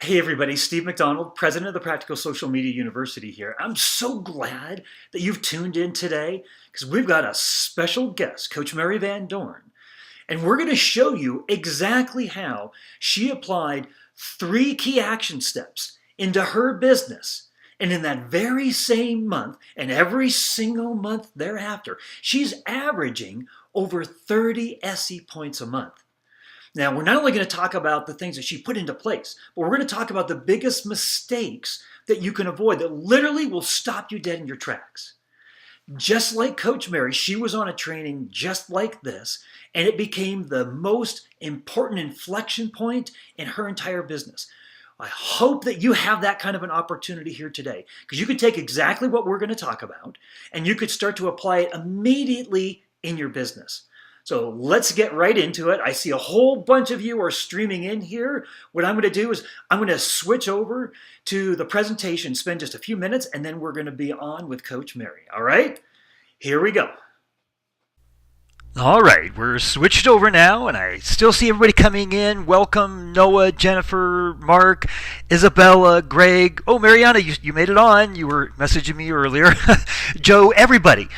Hey everybody, Steve MacDonald, president of the Practical Social Media University here. I'm so glad that you've tuned in today because we've got a special guest, Coach Mary Van Doorn. And we're going to show you exactly how she applied 3 key action steps into her business. And in that very same month and every single month thereafter, she's averaging over 30 SE points a month. Now, we're not only going to talk about the things that she put into place, but we're going to talk about the biggest mistakes that you can avoid that literally will stop you dead in your tracks. Just like Coach Mary, she was on a training just like this, and it became the most important inflection point in her entire business. I hope that you have that kind of an opportunity here today, because you can take exactly what we're going to talk about, and you could start to apply it immediately in your business. So let's get right into it. I see a whole bunch of you are streaming in here. What I'm going to do is I'm going to switch over to the presentation, spend just a few minutes, and then we're going to be on with Coach Mary. All right? Here we go. All right, we're switched over now, and I still see everybody coming in. Welcome, Noah, Jennifer, Mark, Isabella, Greg. Oh, Mariana, you made it on. You were messaging me earlier. Joe, everybody.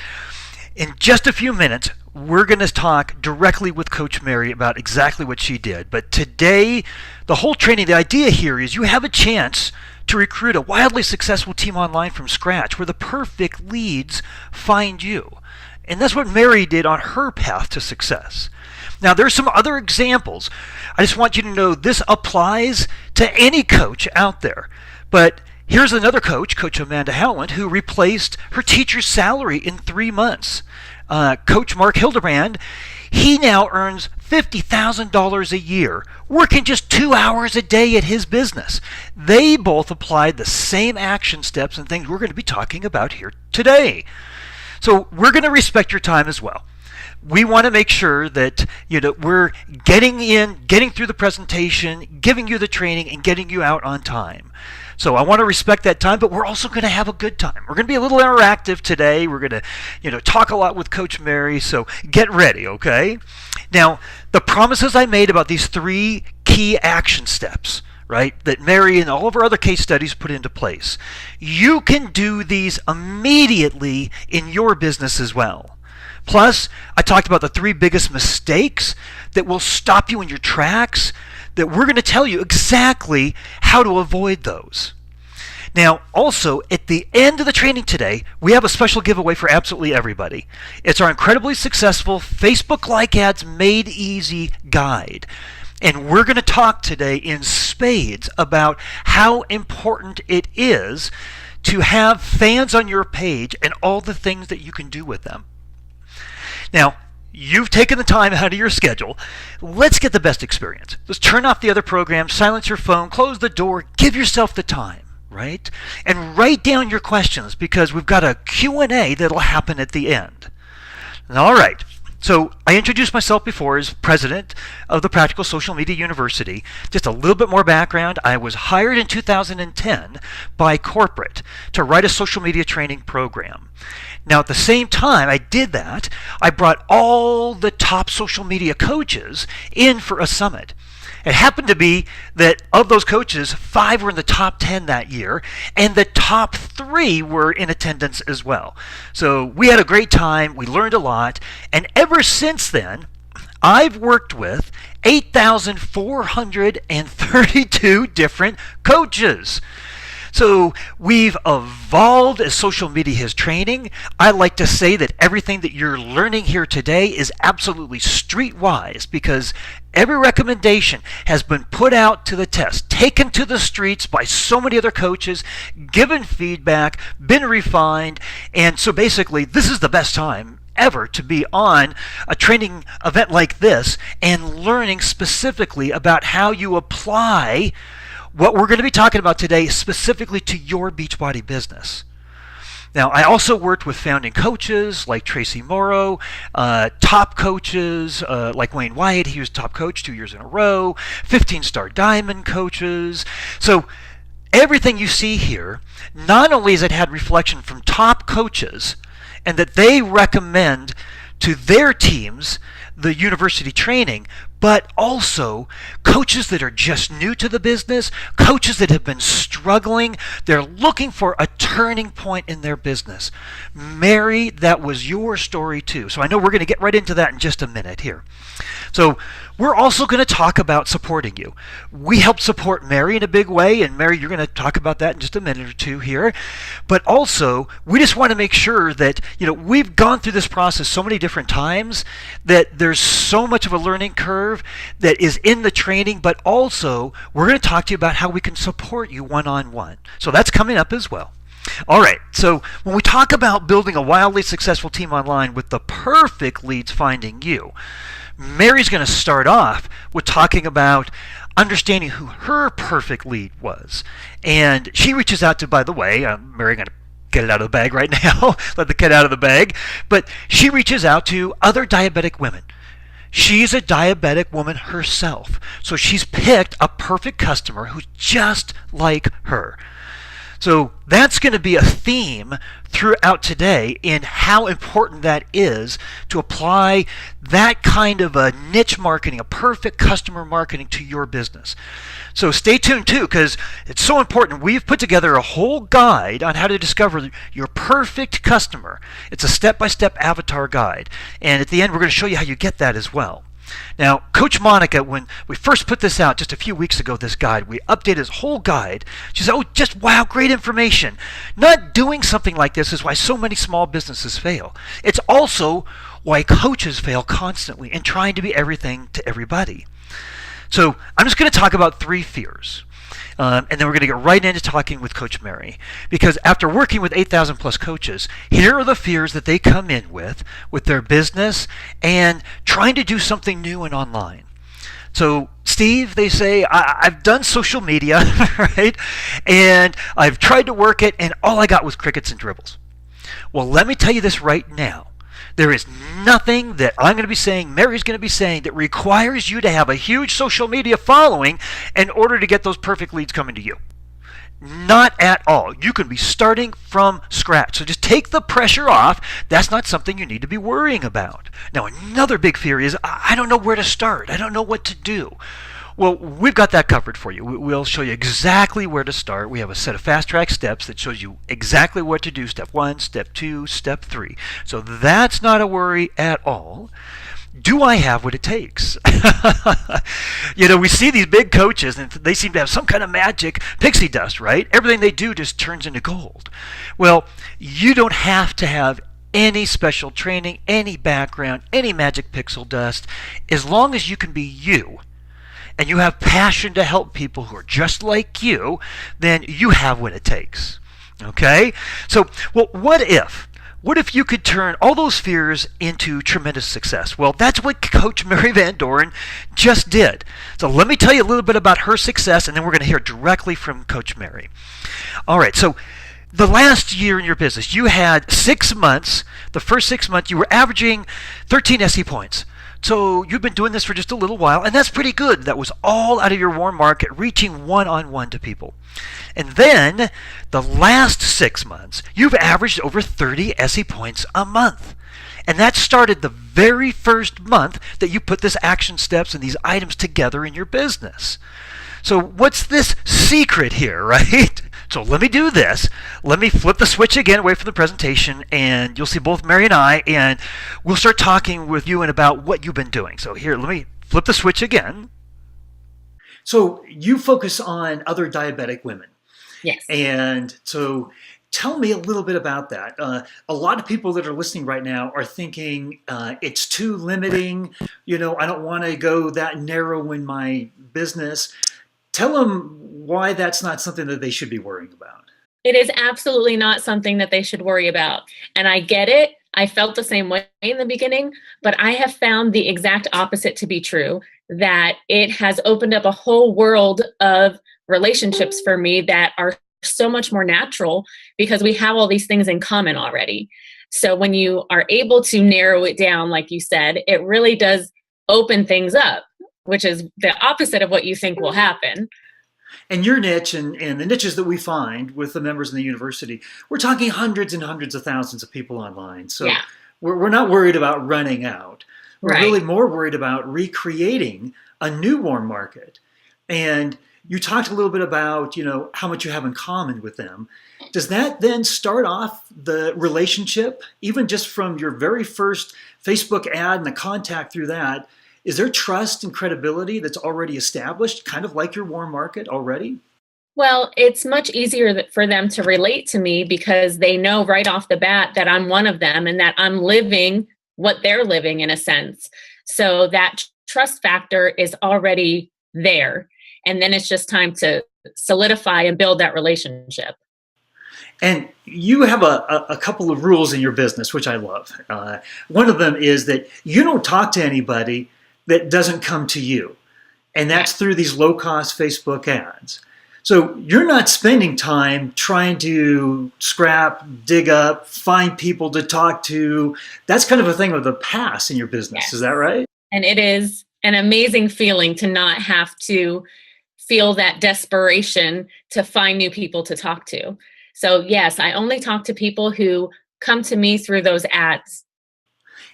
In just a few minutes, we're going to talk directly with Coach Mary about exactly what she did. But today, the whole training, the idea here is you have a chance to recruit a wildly successful team online from scratch where the perfect leads find you. And that's what Mary did on her path to success. Now, there's some other examples. I just want you to know this applies to any coach out there. But here's another coach, Coach Amanda Howland, who replaced her teacher's salary in 3 months. Coach Mark Hildebrand, he now earns $50,000 a year, working just 2 hours a day at his business. They both applied the same action steps and things we're going to be talking about here today. So we're going to respect your time as well. We want to make sure that we're getting through the presentation, giving you the training, and getting you out on time. So I want to respect that time, but we're also going to have a good time. We're going to be a little interactive today. We're going to talk a lot with Coach Mary, so get ready, okay? Now, the promises I made about these 3 key action steps, right, that Mary and all of our other case studies put into place, you can do these immediately in your business as well. Plus, I talked about the 3 biggest mistakes that will stop you in your tracks, that we're going to tell you exactly how to avoid those. Now, also, at the end of the training today, we have a special giveaway for absolutely everybody. It's our incredibly successful Facebook-like ads made easy guide. And we're going to talk today in spades about how important it is to have fans on your page and all the things that you can do with them. Now, you've taken the time out of your schedule. Let's get the best experience. Let's turn off the other programs, silence your phone, close the door, give yourself the time, right? And write down your questions because we've got a Q&A that'll happen at the end. All right. So I introduced myself before as president of the Practical Social Media University. Just a little bit more background. I was hired in 2010 by corporate to write a social media training program. Now, at the same time I did that, I brought all the top social media coaches in for a summit. It happened to be that of those coaches, 5 were in the top 10 that year, and the top 3 were in attendance as well. So we had a great time, we learned a lot, and ever since then, I've worked with 8,432 different coaches. So we've evolved as social media is training. I like to say that everything that you're learning here today is absolutely streetwise because every recommendation has been put out to the test, taken to the streets by so many other coaches, given feedback, been refined, and so basically this is the best time ever to be on a training event like this and learning specifically about how you apply what we're going to be talking about today specifically to your Beachbody business. Now, I also worked with founding coaches like Tracy Morrow, top coaches like Wayne Wyatt. He was top coach 2 years in a row, 15-star diamond coaches. So everything you see here, not only has it had reflection from top coaches and that they recommend to their teams the university training, but also coaches that are just new to the business, coaches that have been struggling. They're looking for a turning point in their business. Mary, that was your story too. So I know we're going to get right into that in just a minute here. So we're also going to talk about supporting you. We help support Mary in a big way, and Mary, you're going to talk about that in just a minute or two here. But also, we just want to make sure that, we've gone through this process so many different times that there's so much of a learning curve that is in the training, but also we're going to talk to you about how we can support you one-on-one. So that's coming up as well. All right, so when we talk about building a wildly successful team online with the perfect leads finding you, Mary's going to start off with talking about understanding who her perfect lead was. And she reaches out to, by the way, Mary going to get it out of the bag right now, let the cat out of the bag, but she reaches out to other diabetic women. She's a diabetic woman herself, so she's picked a perfect customer who's just like her. So that's going to be a theme throughout today in how important that is to apply that kind of a niche marketing, a perfect customer marketing to your business. So stay tuned too, because it's so important. We've put together a whole guide on how to discover your perfect customer. It's a step-by-step avatar guide. And at the end, we're going to show you how you get that as well. Now, Coach Monica, when we first put this out just a few weeks ago, this guide, we updated this whole guide. She said, just wow, great information. Not doing something like this is why so many small businesses fail. It's also why coaches fail constantly in trying to be everything to everybody. So I'm just going to talk about 3 fears. And then we're going to get right into talking with Coach Mary. Because after working with 8,000 plus coaches, here are the fears that they come in with their business and trying to do something new and online. So, Steve, they say, I've done social media, right? And I've tried to work it, and all I got was crickets and dribbles. Well, let me tell you this right now. There is nothing that I'm going to be saying, Mary's going to be saying, that requires you to have a huge social media following in order to get those perfect leads coming to you. Not at all. You can be starting from scratch. So just take the pressure off. That's not something you need to be worrying about. Now, another big fear is, I don't know where to start. I don't know what to do. Well, we've got that covered for you. We'll show you exactly where to start. We have a set of fast-track steps that shows you exactly what to do, step 1, step 2, step 3. So that's not a worry at all. Do I have what it takes? We see these big coaches, and they seem to have some kind of magic pixie dust, right? Everything they do just turns into gold. Well, you don't have to have any special training, any background, any magic pixel dust, as long as you can be you. And you have passion to help people who are just like you, then you have what it takes. Okay? So, what if? What if you could turn all those fears into tremendous success? Well, that's what Coach Mary Van Doorn just did. So let me tell you a little bit about her success, and then we're going to hear directly from Coach Mary. All right, so the last year in your business, you had 6 months. The first 6 months, you were averaging 13 SE points. So you've been doing this for just a little while, and that's pretty good. That was all out of your warm market, reaching one-on-one to people. And then the last 6 months, you've averaged over 30 SE points a month. And that started the very first month that you put this action steps and these items together in your business. So what's this secret here, right? So let me do this. Let me flip the switch again away from the presentation, and you'll see both Mary and I, and we'll start talking with you and about what you've been doing. So here, let me flip the switch again. So you focus on other diabetic women. Yes. And so tell me a little bit about that. A lot of people that are listening right now are thinking it's too limiting. I don't want to go that narrow in my business. Tell them why that's not something that they should be worrying about. It is absolutely not something that they should worry about. And I get it. I felt the same way in the beginning, but I have found the exact opposite to be true, that it has opened up a whole world of relationships for me that are so much more natural because we have all these things in common already. So when you are able to narrow it down, like you said, it really does open things up, which is the opposite of what you think will happen. And your niche and the niches that we find with the members in the university, we're talking hundreds and hundreds of thousands of people online. So yeah. We're not worried about running out. We're Right. really more worried about recreating a new warm market. And you talked a little bit about, how much you have in common with them. Does that then start off the relationship, even just from your very first Facebook ad and the contact through that? Is there trust and credibility that's already established, kind of like your warm market already? Well, it's much easier for them to relate to me because they know right off the bat that I'm one of them and that I'm living what they're living in a sense. So that trust factor is already there. And then it's just time to solidify and build that relationship. And you have a couple of rules in your business, which I love. One of them is that you don't talk to anybody that doesn't come to you. And that's through these low-cost Facebook ads. So you're not spending time trying to scrap, dig up, find people to talk to. That's kind of a thing of the past in your business. Yes. Is that right? And it is an amazing feeling to not have to feel that desperation to find new people to talk to. So yes, I only talk to people who come to me through those ads.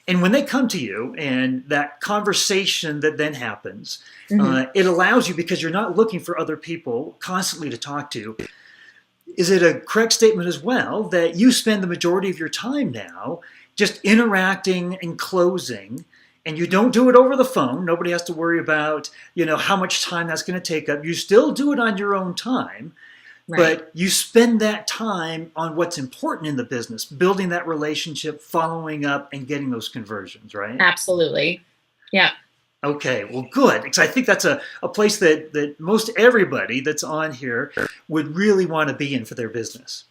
And when they come to you and that conversation that then happens, Mhm. it allows you, because you're not looking for other people constantly to talk to. Is it a correct statement as well that you spend the majority of your time now just interacting and closing, and you don't do it over the phone? Nobody has to worry about, how much time that's going to take up. You still do it on your own time. Right. But you spend that time on what's important in the business, building that relationship, following up, and getting those conversions, right? Absolutely. Yeah. Okay, well, good. Because I think that's a place that most everybody that's on here would really want to be in for their business.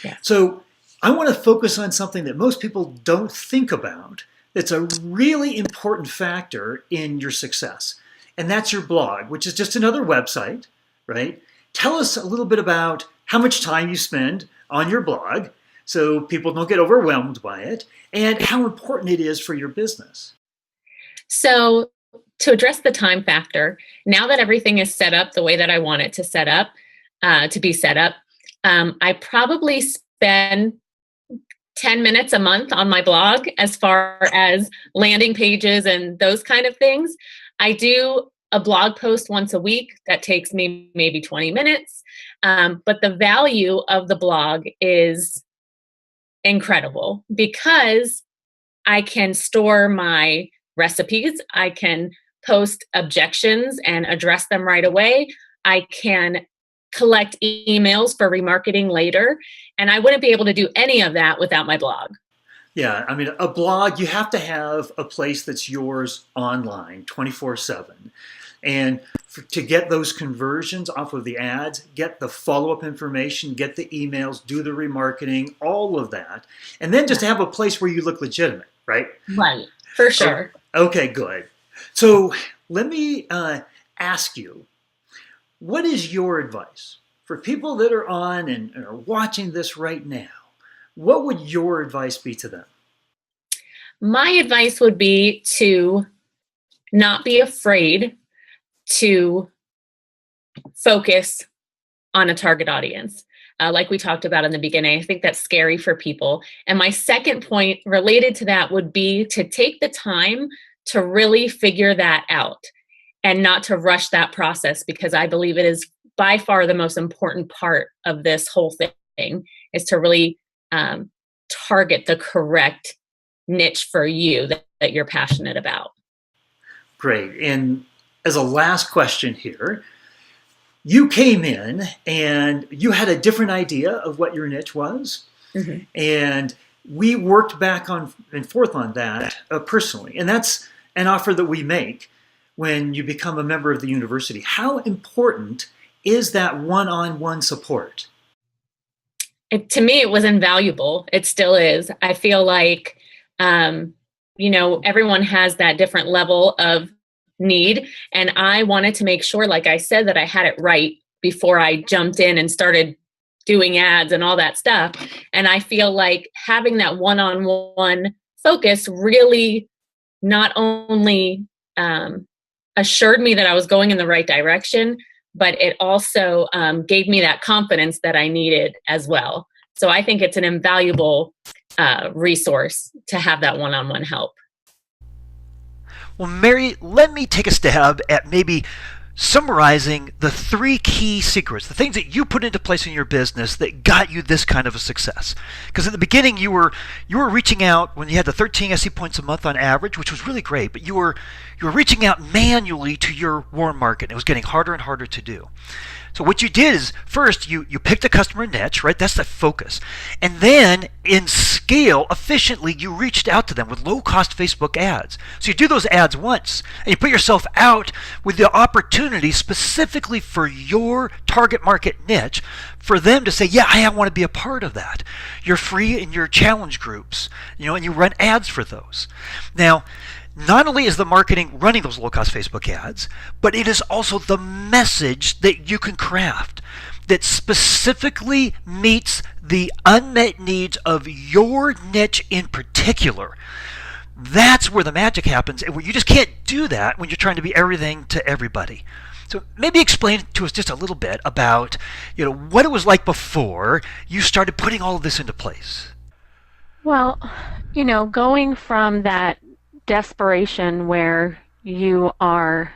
Yeah. So I want to focus on something that most people don't think about that's a really important factor in your success. And that's your blog, which is just another website, right? Tell us a little bit about how much time you spend on your blog so people don't get overwhelmed by it, and how important it is for your business. So to address the time factor, now that everything is set up the way that I want it to be set up, I probably spend 10 minutes a month on my blog as far as landing pages and those kind of things. I do a blog post once a week that takes me maybe 20 minutes. But the value of the blog is incredible because I can store my recipes. I can post objections and address them right away. I can collect emails for remarketing later. And I wouldn't be able to do any of that without my blog. Yeah, I mean, a blog, you have to have a place that's yours online 24/7. And to get those conversions off of the ads, get the follow-up information, get the emails, do the remarketing, all of that. And then just have a place where you look legitimate, right? Right, for sure. Okay, good. So let me ask you, what is your advice for people that are on and are watching this right now? What would your advice be to them? My advice would be to not be afraid to focus on a target audience. Like we talked about in the beginning, I think that's scary for people. And my second point related to that would be to take the time to really figure that out and not to rush that process, because I believe it is by far the most important part of this whole thing, is to really target the correct niche for you that you're passionate about. Great. And as a last question here, you came in and you had a different idea of what your niche was. Mm-hmm. And we worked back on and forth on that personally. And that's an offer that we make when you become a member of the university. How important is that one-on-one support? To me, it was invaluable. It still is. I feel like, everyone has that different level of need. And I wanted to make sure, like I said, that I had it right before I jumped in and started doing ads and all that stuff. And I feel like having that one-on-one focus really not only assured me that I was going in the right direction, but it also gave me that confidence that I needed as well. So I think it's an invaluable resource to have that one-on-one help. Well, Mary, let me take a stab at maybe summarizing the 3 key secrets, the things that you put into place in your business that got you this kind of a success. Because at the beginning, you were reaching out when you had the 13 SE points a month on average, which was really great, but you were reaching out manually to your warm market. It was getting harder and harder to do. So what you did is first you picked a customer niche, right? That's the focus. And then in scale, efficiently, you reached out to them with low-cost Facebook ads. So you do those ads once, and you put yourself out with the opportunity specifically for your target market niche for them to say, yeah, I want to be a part of that. You're free in your challenge groups, and you run ads for those. Now, not only is the marketing running those low-cost Facebook ads, but it is also the message that you can craft that specifically meets the unmet needs of your niche in particular. That's where the magic happens, and you just can't do that when you're trying to be everything to everybody. So maybe explain to us just a little bit about what it was like before you started putting all of this into place. Well, going from that desperation where you are,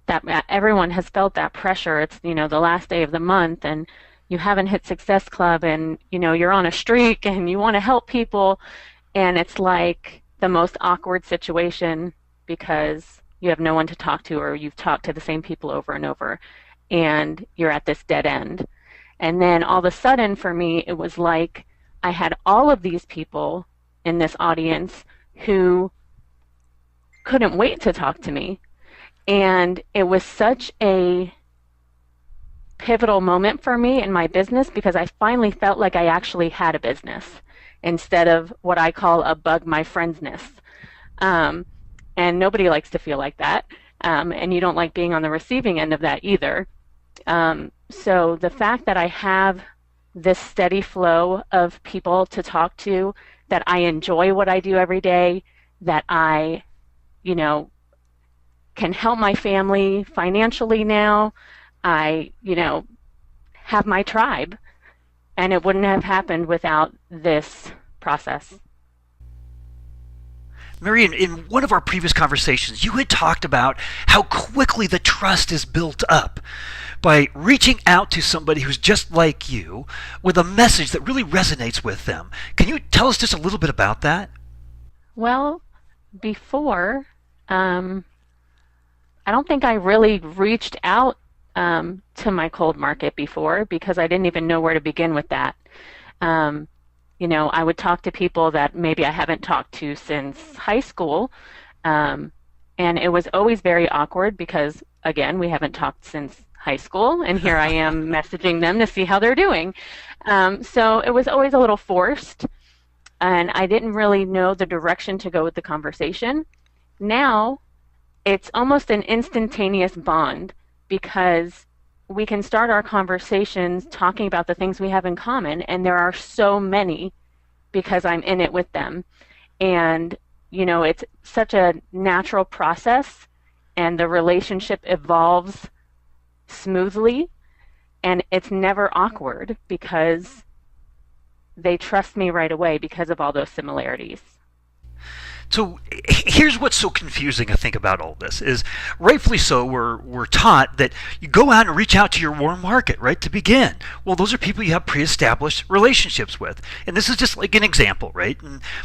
that everyone has felt that pressure. It's the last day of the month and you haven't hit Success Club, and you're on a streak and you want to help people, and it's like the most awkward situation because you have no one to talk to, or you've talked to the same people over and over and you're at this dead end. And then all of a sudden for me, it was like I had all of these people in this audience who couldn't wait to talk to me. And it was such a pivotal moment for me in my business because I finally felt like I actually had a business instead of what I call a bug my friendsness. And nobody likes to feel like that. And you don't like being on the receiving end of that either. So the fact that I have this steady flow of people to talk to, that I enjoy what I do every day, that I can help my family financially now. I, have my tribe, and it wouldn't have happened without this process. Mary, in one of our previous conversations, you had talked about how quickly the trust is built up by reaching out to somebody who's just like you with a message that really resonates with them. Can you tell us just a little bit about that? Well, before, I don't think I really reached out to my cold market before because I didn't even know where to begin with that. I would talk to people that maybe I haven't talked to since high school, and it was always very awkward because, again, we haven't talked since high school, and here I am messaging them to see how they're doing. So it was always a little forced, and I didn't really know the direction to go with the conversation. Now, it's almost an instantaneous bond because we can start our conversations talking about the things we have in common, and there are so many because I'm in it with them. And, it's such a natural process, and the relationship evolves smoothly, and it's never awkward because they trust me right away because of all those similarities. So here's what's so confusing, I think, about all this is, rightfully so, we're taught that you go out and reach out to your warm market, right, to begin. Well, those are people you have pre-established relationships with. And this is just like an example, right?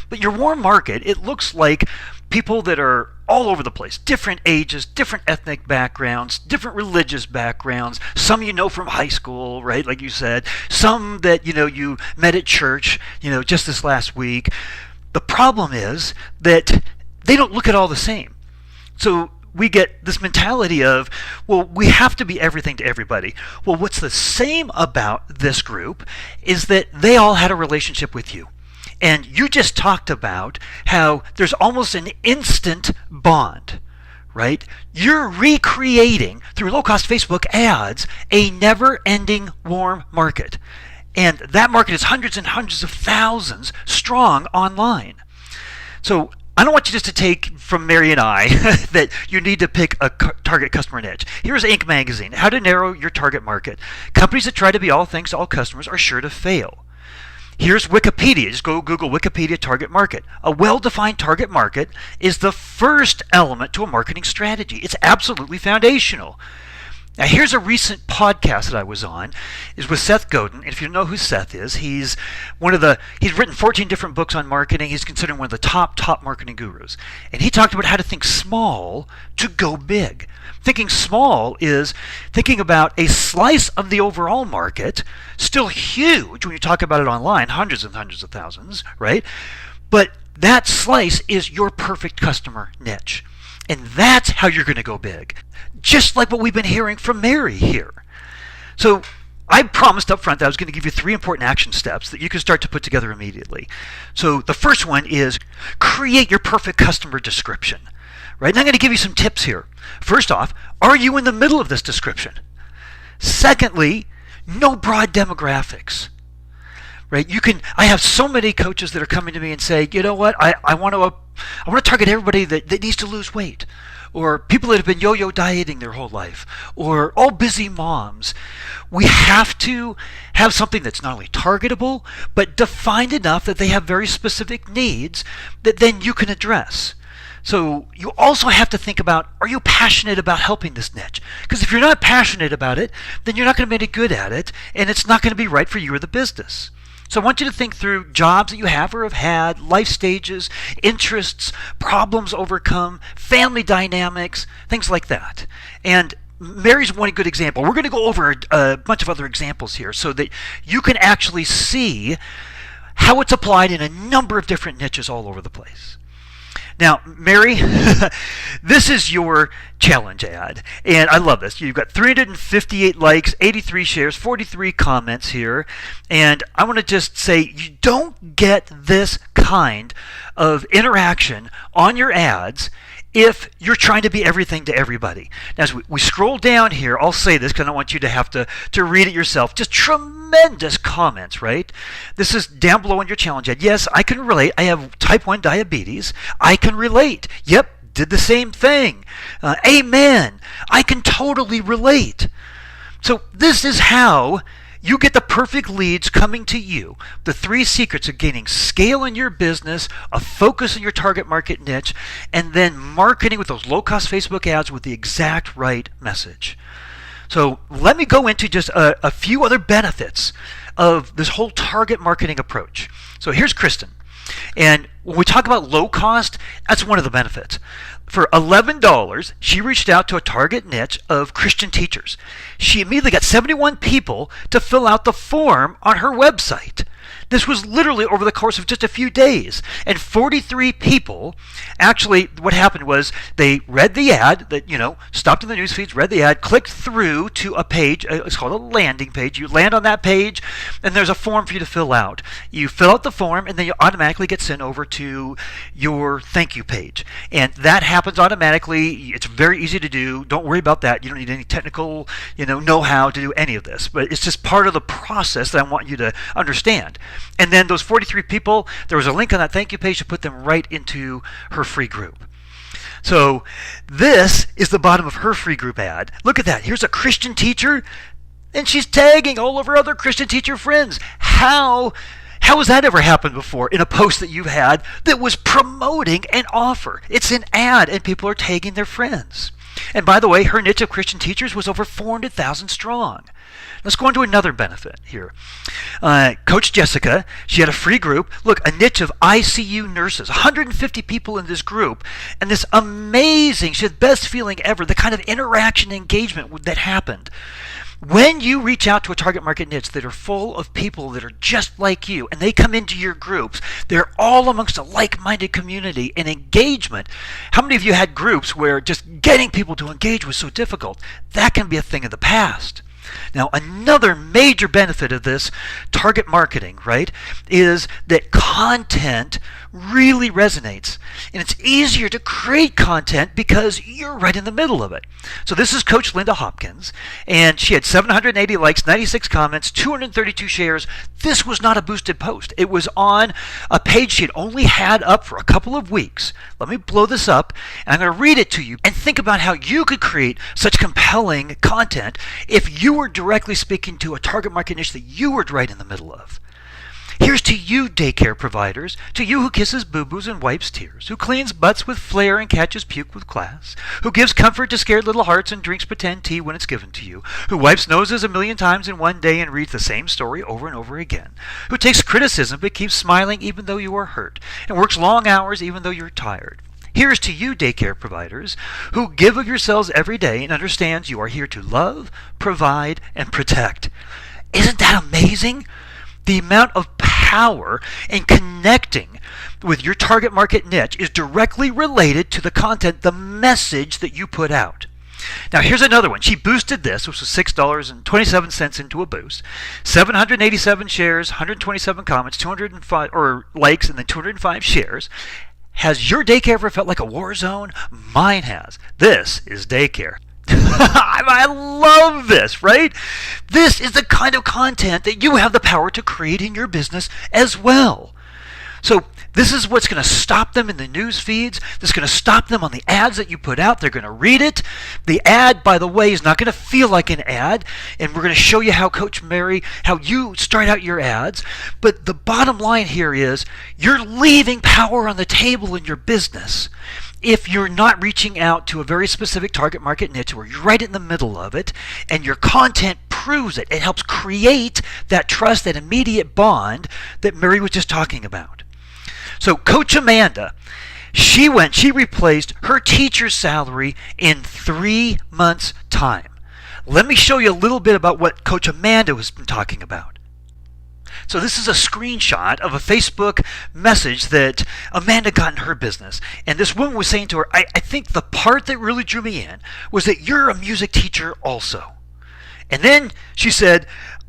But your warm market, it looks like people that are all over the place, different ages, different ethnic backgrounds, different religious backgrounds, some from high school, right, like you said, some that, you met at church, just this last week. The problem is that they don't look at all the same. So we get this mentality of, well, we have to be everything to everybody. Well, what's the same about this group is that they all had a relationship with you. And you just talked about how there's almost an instant bond, right? You're recreating, through low-cost Facebook ads, a never-ending warm market. And that market is hundreds and hundreds of thousands strong online. So I don't want you just to take from Mary and I that you need to pick a target customer niche. Here's Inc. magazine, How to Narrow Your Target Market. Companies that try to be all things to all customers are sure to fail. Here's Wikipedia. Just go Google Wikipedia target market. A well-defined target market is the first element to a marketing strategy. It's absolutely foundational. Now, here's a recent podcast that I was on. Is with Seth Godin. And if you know who Seth is, he's written 14 different books on marketing. He's considered one of the top marketing gurus. And he talked about how to think small to go big. Thinking small is thinking about a slice of the overall market, still huge when you talk about it online, hundreds and hundreds of thousands, right? But that slice is your perfect customer niche. And that's how you're going to go big. Just like what we've been hearing from Mary here. So I promised up front that I was going to give you 3 important action steps that you can start to put together immediately. So the first one is create your perfect customer description. Right? And I'm going to give you some tips here. First off, are you in the middle of this description? Secondly, no broad demographics. Right? I have so many coaches that are coming to me and say, you know what, I want to target everybody that needs to lose weight, or people that have been yo-yo dieting their whole life, or all busy moms. We have to have something that's not only targetable, but defined enough that they have very specific needs that then you can address. So you also have to think about, are you passionate about helping this niche? Because if you're not passionate about it, then you're not going to be any good at it, and it's not going to be right for you or the business. So I want you to think through jobs that you have or have had, life stages, interests, problems overcome, family dynamics, things like that. And Mary's one good example. We're going to go over a bunch of other examples here so that you can actually see how it's applied in a number of different niches all over the place. Now, Mary, this is your challenge ad, and I love this. You've got 358 likes, 83 shares, 43 comments here, and I want to just say you don't get this kind of interaction on your ads if you're trying to be everything to everybody. Now, as we scroll down here, I'll say this because I don't want you to have to read it yourself. Just tremendous comments, right? This is down below on your challenge ad. Yes, I can relate. I have type 1 diabetes. I can relate. Yep, did the same thing. Amen. I can totally relate. So this is how you get the perfect leads coming to you. The 3 secrets of gaining scale in your business, a focus on your target market niche, and then marketing with those low-cost Facebook ads with the exact right message. So let me go into just a few other benefits of this whole target marketing approach. So here's Kristen. And when we talk about low cost, that's one of the benefits. For $11, she reached out to a target niche of Christian teachers. She immediately got 71 people to fill out the form on her website. This was literally over the course of just a few days. And 43 people, actually, what happened was they read the ad, that stopped in the news feeds, read the ad, clicked through to a page. It's called a landing page. You land on that page, and there's a form for you to fill out. You fill out the form, and then you automatically get sent over to your thank you page. And that happens automatically. It's very easy to do. Don't worry about that. You don't need any technical know-how to do any of this. But it's just part of the process that I want you to understand. And then those 43 people, there was a link on that thank you page to put them right into her free group. So this is the bottom of her free group ad. Look at that. Here's a Christian teacher, and she's tagging all of her other Christian teacher friends. How has that ever happened before in a post that you've had that was promoting an offer? It's an ad, and people are tagging their friends. And by the way, her niche of Christian teachers was over 400,000 strong. Let's go on to another benefit here. Coach Jessica, she had a free group. Look, a niche of ICU nurses, 150 people in this group, and this amazing, she had the best feeling ever, the kind of interaction and engagement that happened. When you reach out to a target market niche that are full of people that are just like you, and they come into your groups, they're all amongst a like-minded community and engagement. How many of you had groups where just getting people to engage was so difficult? That can be a thing of the past. Now, another major benefit of this target marketing, right, is that content really resonates. And it's easier to create content because you're right in the middle of it. So this is Coach Linda Hopkins, and she had 780 likes, 96 comments, 232 shares. This was not a boosted post. It was on a page she had only had up for a couple of weeks. Let me blow this up, and I'm going to read it to you and think about how you could create such compelling content if you were directly speaking to a target market niche that you were right in the middle of. Here's to you, daycare providers, to you who kisses boo-boos and wipes tears, who cleans butts with flair and catches puke with class, who gives comfort to scared little hearts and drinks pretend tea when it's given to you, who wipes noses 1,000,000 times in one day and reads the same story over and over again, who takes criticism but keeps smiling even though you are hurt, and works long hours even though you're tired. Here's to you, daycare providers, who give of yourselves every day and understands you are here to love, provide, and protect. Isn't that amazing? The amount of power in connecting with your target market niche is directly related to the content, the message that you put out. Now here's another one. She boosted this, which was $6.27 into a boost. 787 shares, 127 comments, 205 or likes, and then 205 shares. Has your daycare ever felt like a war zone? Mine has. This is daycare. I love this, right? This is the kind of content that you have the power to create in your business as well. So this is what's going to stop them in the news feeds. This is going to stop them on the ads that you put out. They're going to read it. The ad, by the way, is not going to feel like an ad. And we're going to show you how Coach Mary, how you start out your ads. But the bottom line here is you're leaving power on the table in your business if you're not reaching out to a very specific target market niche where you're right in the middle of it and your content proves it. It helps create that trust, that immediate bond that Mary was just talking about. So Coach Amanda, she replaced her teacher's salary in 3 months' time. Let me show you a little bit about what Coach Amanda has been talking about. So this is a screenshot of a Facebook message that Amanda got in her business. And this woman was saying to her, I think the part that really drew me in was that you're a music teacher also. And then she said,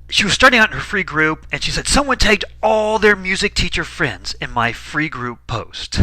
she was starting out in her free group, and she said, someone tagged all their music teacher friends in my free group post.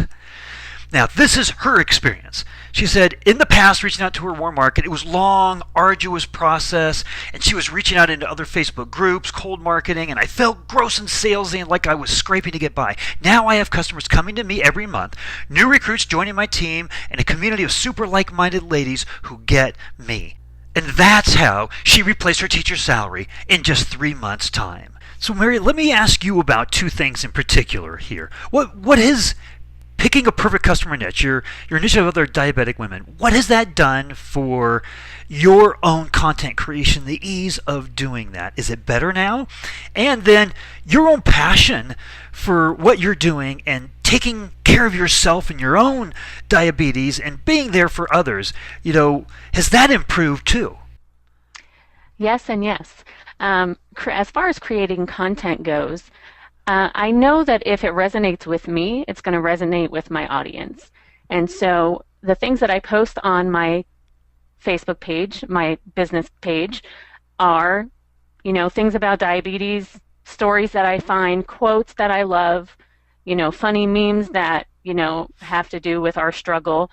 Now, this is her experience. She said, in the past, reaching out to her warm market, it was long, arduous process, and she was reaching out into other Facebook groups, cold marketing, and I felt gross and salesy and like I was scraping to get by. Now I have customers coming to me every month, new recruits joining my team, and a community of super like-minded ladies who get me. And that's how she replaced her teacher's salary in just 3 months' time. So, Mary, let me ask you about two things in particular here. What is picking a perfect customer niche, your niche of other diabetic women, what has that done for your own content creation, the ease of doing that? Is it better now? And then your own passion for what you're doing and taking care of yourself and your own diabetes and being there for others, has that improved too? Yes and yes. As far as creating content goes, I know that if it resonates with me, it's going to resonate with my audience. And so the things that I post on my Facebook page, my business page, are, things about diabetes, stories that I find, quotes that I love, funny memes that, have to do with our struggle.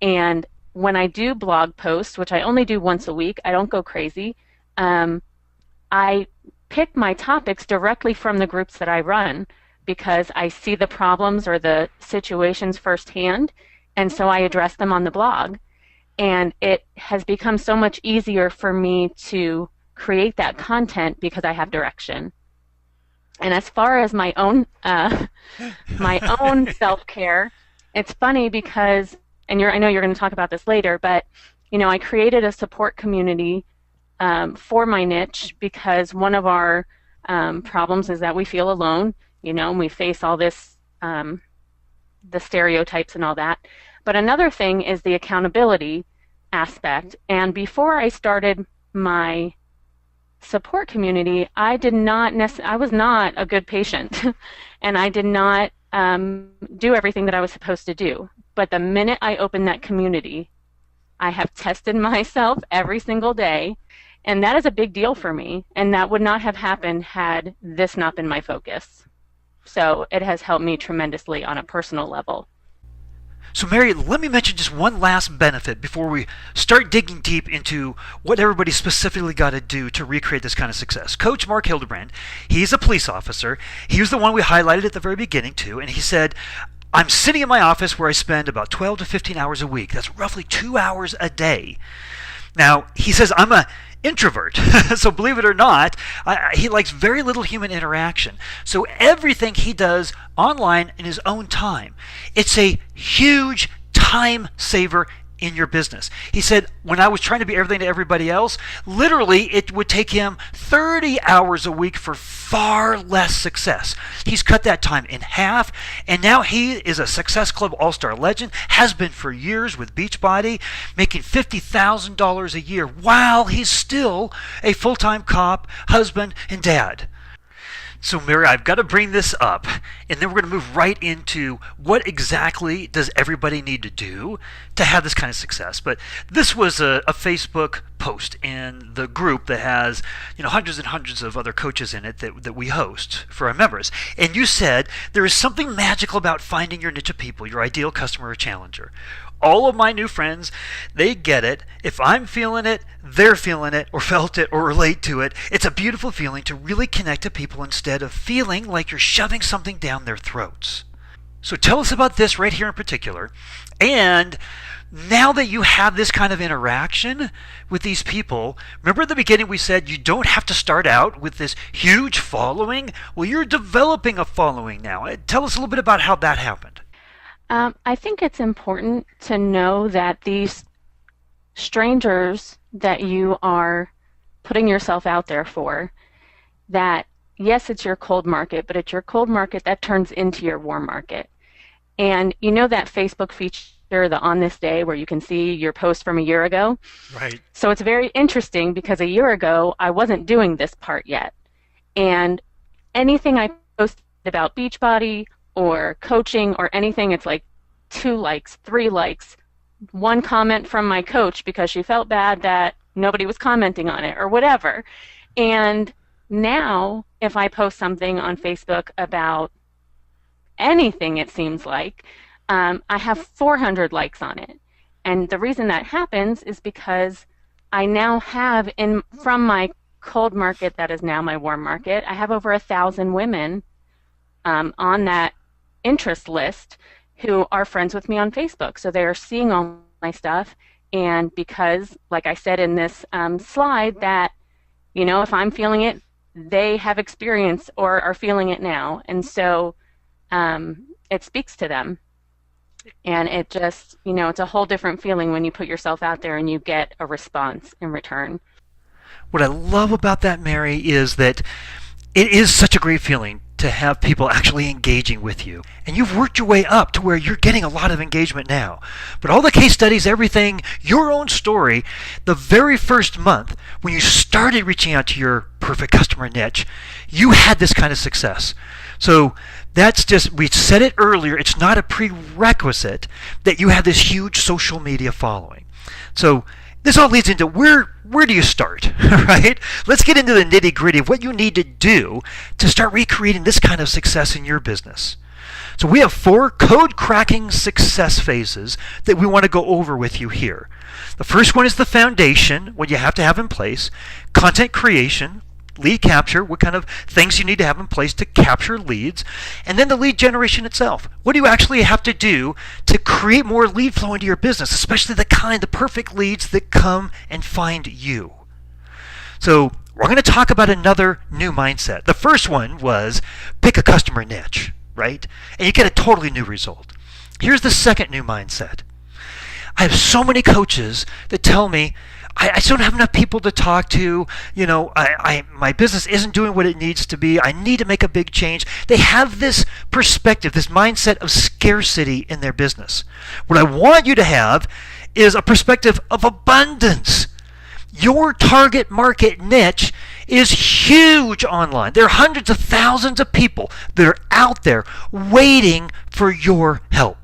And when I do blog posts, which I only do once a week, I don't go crazy, I pick my topics directly from the groups that I run because I see the problems or the situations firsthand, and so I address them on the blog. And it has become so much easier for me to create that content because I have direction. And as far as my own self-care, it's funny because, and I know you're going to talk about this later, but I created a support community for my niche because one of our problems is that we feel alone, and we face all this, the stereotypes and all that. But another thing is the accountability aspect. And before I started my support community, I was not a good patient, and I did not do everything that I was supposed to do. But the minute I opened that community, I have tested myself every single day. And that is a big deal for me, and that would not have happened had this not been my focus. So it has helped me tremendously on a personal level. So Mary, let me mention just one last benefit before we start digging deep into what everybody specifically got to do to recreate this kind of success. Coach Mark Hildebrand, he's a police officer. He was the one we highlighted at the very beginning too, and he said, I'm sitting in my office where I spend about 12 to 15 hours a week. That's roughly 2 hours a day. Now, he says, I'm a introvert. So believe it or not, he likes very little human interaction. So everything he does online in his own time, it's a huge time saver in your business. He said, when I was trying to be everything to everybody else, literally it would take him 30 hours a week for far less success. He's cut that time in half, and now he is a Success Club All-Star legend, has been for years with Beachbody, making $50,000 a year while he's still a full-time cop, husband, and dad. So Mary, I've got to bring this up, and then we're going to move right into what exactly does everybody need to do to have this kind of success. But this was a Facebook post in the group that has hundreds and hundreds of other coaches in it that we host for our members. And you said there is something magical about finding your niche of people, your ideal customer or challenger. All of my new friends, they get it. If I'm feeling it, they're feeling it, or felt it, or relate to it. It's a beautiful feeling to really connect to people instead of feeling like you're shoving something down their throats. So tell us about this right here in particular. And now that you have this kind of interaction with these people, remember at the beginning we said you don't have to start out with this huge following? Well, you're developing a following now. Tell us a little bit about how that happened. I think it's important to know that these strangers that you are putting yourself out there for, that yes, it's your cold market, but it's your cold market that turns into your warm market. And you know that Facebook feature, the On This Day, where you can see your post from a year ago? Right. So it's very interesting because a year ago, I wasn't doing this part yet. And anything I posted about Beachbody or coaching or anything, it's like 2 likes, 3 likes, 1 comment from my coach because she felt bad that nobody was commenting on it or whatever. And now if I post something on Facebook about anything, it seems like, I have 400 likes on it. And the reason that happens is because I now have, from my cold market that is now my warm market, I have over 1,000 women on that interest list who are friends with me on Facebook. So they're seeing all my stuff, and because, like I said in this slide, that if I'm feeling it, they have experience or are feeling it now, and so it speaks to them, and it just it's a whole different feeling when you put yourself out there and you get a response in return. What I love about that, Mary, is that it is such a great feeling to have people actually engaging with you. And you've worked your way up to where you're getting a lot of engagement now. But all the case studies, everything, your own story, the very first month when you started reaching out to your perfect customer niche, you had this kind of success. So that's just, we said it earlier, it's not a prerequisite that you have this huge social media following. So this all leads into where do you start, right? Let's get into the nitty-gritty of what you need to do to start recreating this kind of success in your business. So we have 4 code-cracking success phases that we want to go over with you here. The first one is the foundation, what you have to have in place, content creation, lead capture, what kind of things you need to have in place to capture leads, and then the lead generation itself. What do you actually have to do to create more lead flow into your business, especially the perfect leads that come and find you? So we're going to talk about another new mindset. The first one was pick a customer niche, right? And you get a totally new result. Here's the second new mindset. I have so many coaches that tell me, I just don't have enough people to talk to. My business isn't doing what it needs to be. I need to make a big change. They have this perspective, this mindset of scarcity in their business. What I want you to have is a perspective of abundance. Your target market niche is huge online. There are hundreds of thousands of people that are out there waiting for your help.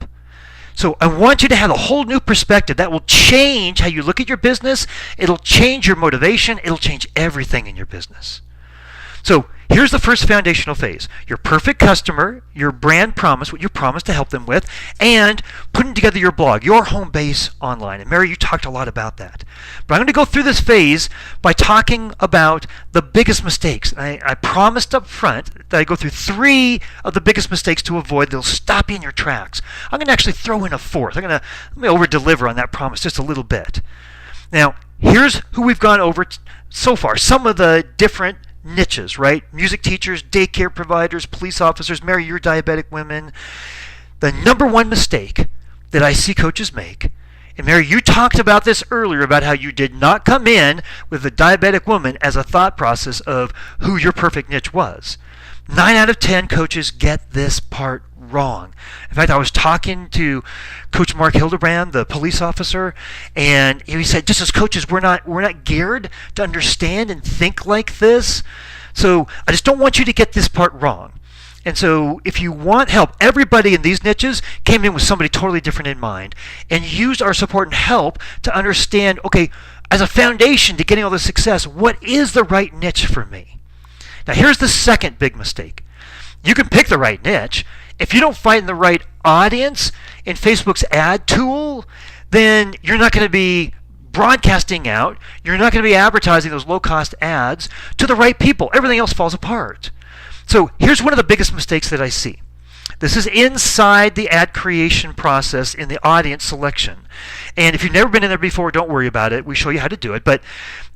So I want you to have a whole new perspective that will change how you look at your business. It'll change your motivation. It'll change everything in your business. So here's the first foundational phase. Your perfect customer, your brand promise, what you promise to help them with, and putting together your blog, your home base online. And Mary, you talked a lot about that. But I'm going to go through this phase by talking about the biggest mistakes. I promised up front that I go through 3 of the biggest mistakes to avoid. They'll stop you in your tracks. I'm going to actually throw in a 4th. Let me over-deliver on that promise just a little bit. Now, here's who we've gone over so far. Some of the different niches, right? Music teachers, daycare providers, police officers. Mary, you're diabetic women. The number one mistake that I see coaches make, and Mary, you talked about this earlier about how you did not come in with the diabetic woman as a thought process of who your perfect niche was. 9 out of 10 coaches get this part wrong. In fact, I was talking to Coach Mark Hildebrand, the police officer, and he said, just as coaches, we're not geared to understand and think like this. So I just don't want you to get this part wrong. And so if you want help, everybody in these niches came in with somebody totally different in mind and used our support and help to understand, okay, as a foundation to getting all this success, what is the right niche for me? Now here's the second big mistake. You can pick the right niche. If you don't find the right audience in Facebook's ad tool, then you're not going to be broadcasting out. You're not going to be advertising those low-cost ads to the right people. Everything else falls apart. So here's one of the biggest mistakes that I see. This is inside the ad creation process in the audience selection. And if you've never been in there before, don't worry about it. We show you how to do it. But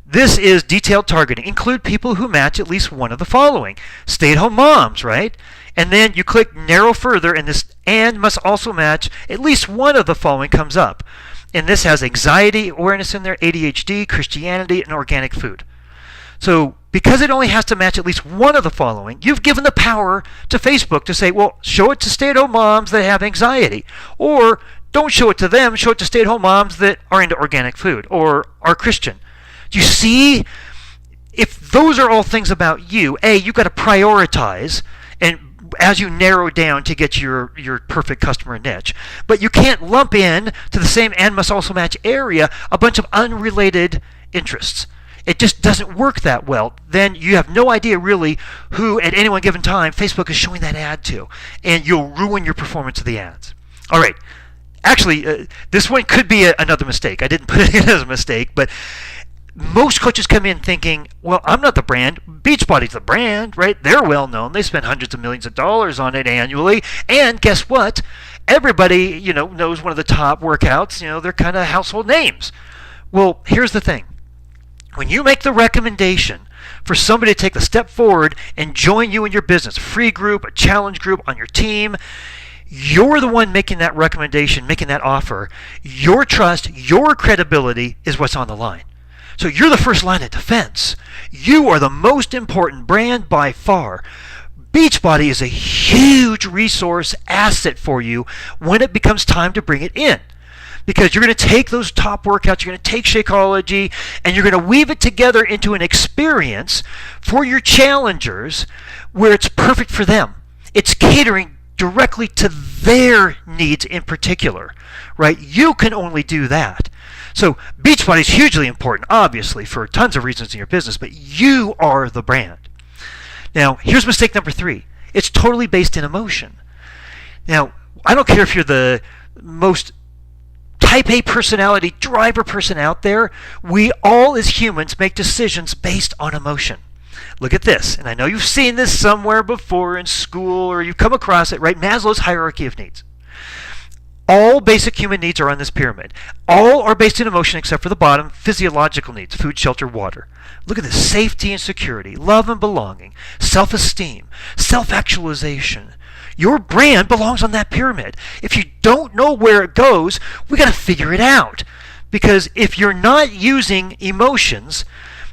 this is detailed targeting. Include people who match at least one of the following. Stay-at-home moms, right? And then you click narrow further, and this and must also match at least one of the following comes up. And this has anxiety awareness in there, ADHD, Christianity, and organic food. So because it only has to match at least one of the following, you've given the power to Facebook to say, well, show it to stay-at-home moms that have anxiety. Or don't show it to them, show it to stay-at-home moms that are into organic food or are Christian. Do you see? If those are all things about you, you've got to prioritize and as you narrow down to get your perfect customer niche. But you can't lump in to the same and must also match area a bunch of unrelated interests. It just doesn't work that well. Then you have no idea really who at any one given time Facebook is showing that ad to. And you'll ruin your performance of the ads. All right. Actually, this one could be another mistake. I didn't put it in as a mistake, but most coaches come in thinking, well, I'm not the brand. Beachbody's the brand, right? They're well known. They spend hundreds of millions of dollars on it annually. And guess what? Everybody, knows one of the top workouts. They're kind of household names. Well, here's the thing. When you make the recommendation for somebody to take the step forward and join you in your business, a free group, a challenge group on your team, you're the one making that recommendation, making that offer. Your trust, your credibility is what's on the line. So you're the first line of defense. You are the most important brand by far. Beachbody is a huge resource asset for you when it becomes time to bring it in. Because you're going to take those top workouts, you're going to take Shakeology, and you're going to weave it together into an experience for your challengers where it's perfect for them. It's catering directly to their needs in particular, right? You can only do that. So Beachbody is hugely important, obviously, for tons of reasons in your business, but you are the brand. Now, here's mistake number 3. It's totally based in emotion. Now, I don't care if you're the most type A personality, driver person out there. We all as humans make decisions based on emotion. Look at this, and I know you've seen this somewhere before in school or you've come across it, right? Maslow's hierarchy of needs. All basic human needs are on this pyramid. All are based in emotion except for the bottom, physiological needs, food, shelter, water. Look at this, safety and security, love and belonging, self-esteem, self-actualization. Your brand belongs on that pyramid. If you don't know where it goes, we got to figure it out. Because if you're not using emotions,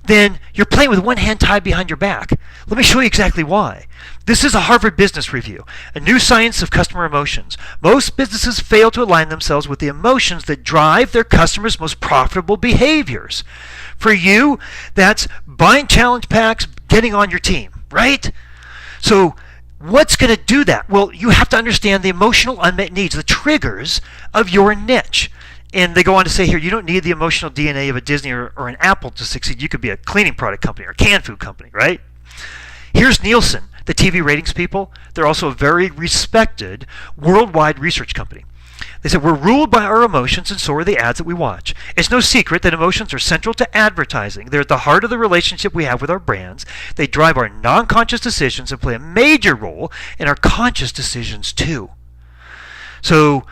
then you're playing with one hand tied behind your back. Let me show you exactly why. This is a Harvard Business Review, a new science of customer emotions. Most businesses fail to align themselves with the emotions that drive their customers' most profitable behaviors. For you, that's buying challenge packs, getting on your team, right? So what's going to do that? Well, you have to understand the emotional unmet needs, the triggers of your niche. And they go on to say here, you don't need the emotional DNA of a Disney or an Apple to succeed. You could be a cleaning product company or a canned food company, right? Here's Nielsen, the TV ratings people. They're also a very respected worldwide research company. They said, we're ruled by our emotions, and so are the ads that we watch. It's no secret that emotions are central to advertising. They're at the heart of the relationship we have with our brands. They drive our non-conscious decisions and play a major role in our conscious decisions too. So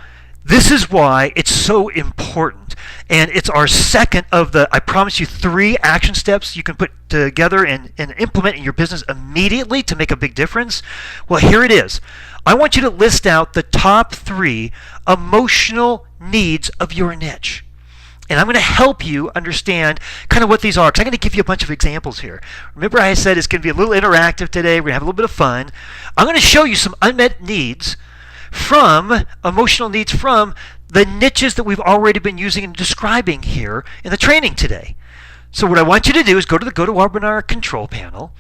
This is why it's so important. And it's our second of the, I promise you, 3 action steps you can put together and implement in your business immediately to make a big difference. Well, here it is. I want you to list out the top 3 emotional needs of your niche. And I'm going to help you understand kind of what these are, because I'm going to give you a bunch of examples here. Remember I said it's going to be a little interactive today. We're going to have a little bit of fun. I'm going to show you some unmet needs from emotional needs from the niches that we've already been using and describing here in the training today. So what I want you to do is go to the GoToWebinar control panel,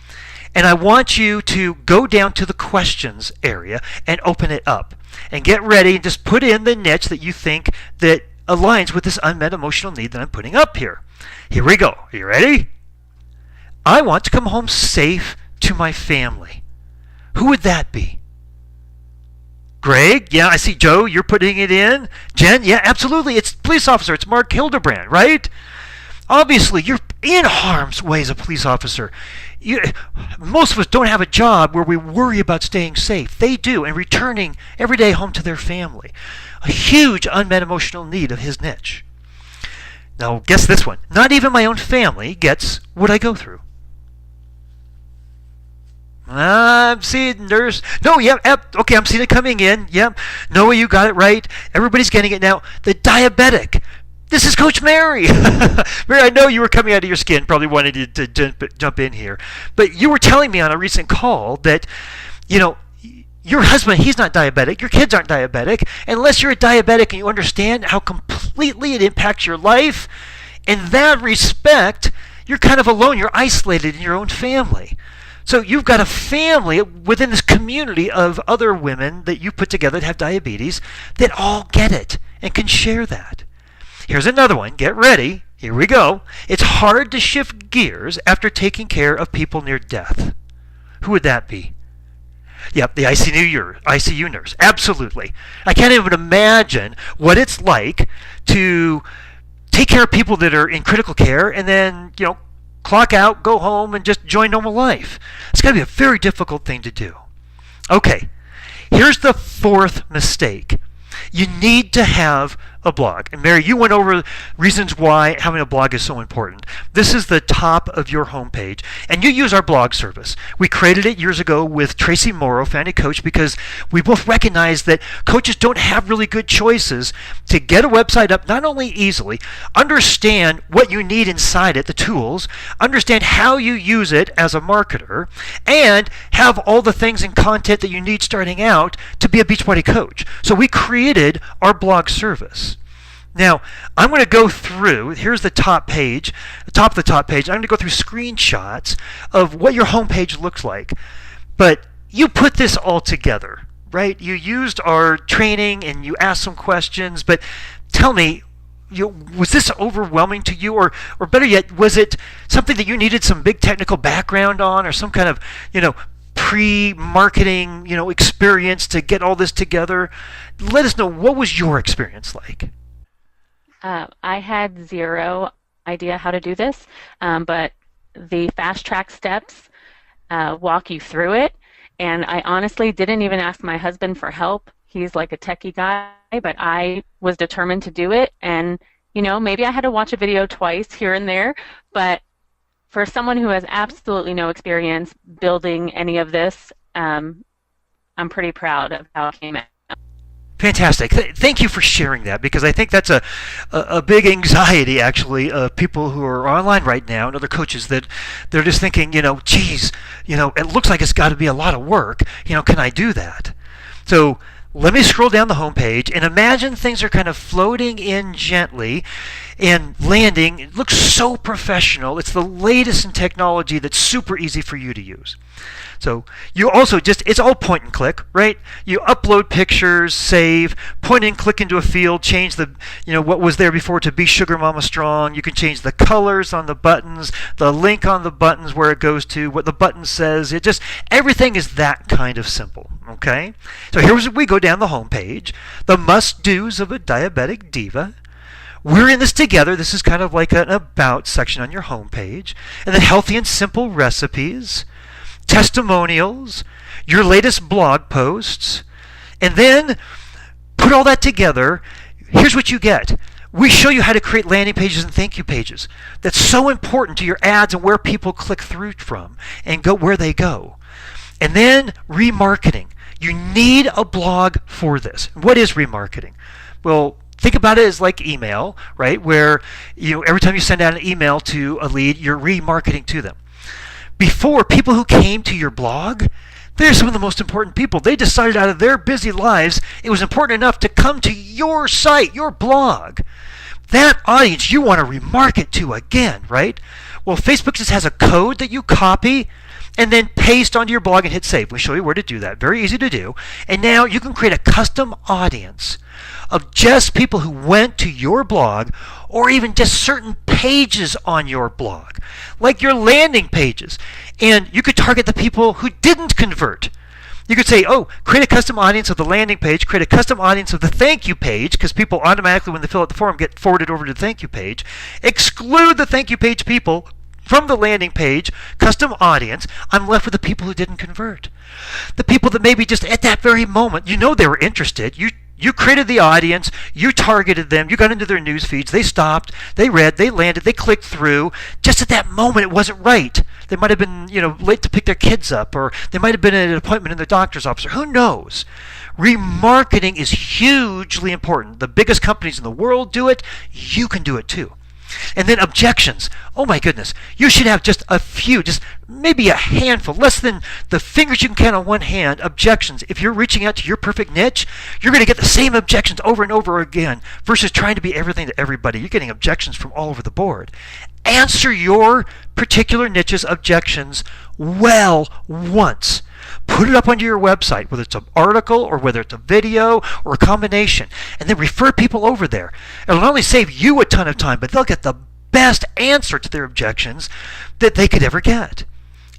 and I want you to go down to the questions area and open it up. And get ready and just put in the niche that you think that aligns with this unmet emotional need that I'm putting up here. Here we go. Are you ready? I want to come home safe to my family. Who would that be? Greg? Yeah, I see. Joe, you're putting it in. Jen? Yeah, absolutely. It's police officer. It's Mark Hildebrand, right? Obviously, you're in harm's way as a police officer. Most of us don't have a job where we worry about staying safe. They do, and returning every day home to their family. A huge unmet emotional need of his niche. Now, guess this one. Not even my own family gets what I go through. I'm seeing nurse. No, yeah, okay, I'm seeing it coming in. Yep. Noah, you got it right. Everybody's getting it now. The diabetic. This is Coach Mary. Mary, I know you were coming out of your skin, probably wanted to jump in here. But you were telling me on a recent call that, your husband, he's not diabetic. Your kids aren't diabetic. Unless you're a diabetic and you understand how completely it impacts your life, in that respect, you're kind of alone. You're isolated in your own family. So you've got a family within this community of other women that you put together that have diabetes that all get it and can share that. Here's another one. Get ready. Here we go. It's hard to shift gears after taking care of people near death. Who would that be? Yep, the ICU nurse. Absolutely. I can't even imagine what it's like to take care of people that are in critical care and then, clock out, go home, and just join normal life. It's got to be a very difficult thing to do. Okay, here's the 4th mistake. You need to have a blog. And Mary, you went over reasons why having a blog is so important. This is the top of your homepage, and you use our blog service. We created it years ago with Tracy Morrow, Family Coach, because we both recognize that coaches don't have really good choices to get a website up not only easily, understand what you need inside it, the tools, understand how you use it as a marketer, and have all the things and content that you need starting out to be a Beachbody coach. So we created our blog service. Now, I'm going to go through, here's the top page, the top of the top page. I'm going to go through screenshots of what your homepage looks like. But you put this all together, right? You used our training and you asked some questions, but tell me, was this overwhelming to you? Or better yet, was it something that you needed some big technical background on or some kind of, pre-marketing, experience to get all this together? Let us know, what was your experience like? I had zero idea how to do this, but the fast track steps walk you through it. And I honestly didn't even ask my husband for help. He's like a techie guy, but I was determined to do it. And, maybe I had to watch a video twice here and there, but for someone who has absolutely no experience building any of this, I'm pretty proud of how it came out. Fantastic. Thank you for sharing that, because I think that's a big anxiety, actually, of people who are online right now and other coaches that they're just thinking, geez, it looks like it's got to be a lot of work. Can I do that? So let me scroll down the homepage and imagine things are kind of floating in gently and landing. It looks so professional. It's the latest in technology that's super easy for you to use. So you also it's all point and click, right? You upload pictures, save, point and click into a field, change the, what was there before to Be Sugar Mama Strong. You can change the colors on the buttons, the link on the buttons where it goes to, what the button says. Everything is that kind of simple, okay? So here's we go down the home page, the must-dos of a diabetic diva. We're in this together. This is kind of like an about section on your home page. And then healthy and simple recipes, testimonials, your latest blog posts, and then put all that together, here's what you get. We show you how to create landing pages and thank you pages. That's so important to your ads and where people click through from and go where they go. And then remarketing. You need a blog for this. What is remarketing? Well, think about it as like email, right? Where every time you send out an email to a lead, you're remarketing to them. Before, people who came to your blog, they're some of the most important people. They decided out of their busy lives it was important enough to come to your site, your blog. That audience you want to remarket to again, right? Well, Facebook just has a code that you copy and then paste onto your blog and hit save. We show you where to do that. Very easy to do. And now you can create a custom audience of just people who went to your blog or even just certain pages on your blog, like your landing pages. And you could target the people who didn't convert. You could say, create a custom audience of the landing page, create a custom audience of the thank you page, because people automatically, when they fill out the form, get forwarded over to the thank you page. Exclude the thank you page people from the landing page, custom audience. I'm left with the people who didn't convert. The people that maybe just at that very moment, they were interested. You created the audience, you targeted them, you got into their news feeds, they stopped, they read, they landed, they clicked through. Just at that moment, it wasn't right. They might have been, late to pick their kids up, or they might have been at an appointment in the doctor's office, or who knows. Remarketing is hugely important. The biggest companies in the world do it. You can do it too. And then objections. Oh my goodness. You should have just a few, just maybe a handful, less than the fingers you can count on one hand, objections. If you're reaching out to your perfect niche, you're going to get the same objections over and over again versus trying to be everything to everybody. You're getting objections from all over the board. Answer your particular niche's objections well once. Put it up onto your website, whether it's an article or whether it's a video or a combination, and then refer people over there. It'll not only save you a ton of time, but they'll get the best answer to their objections that they could ever get.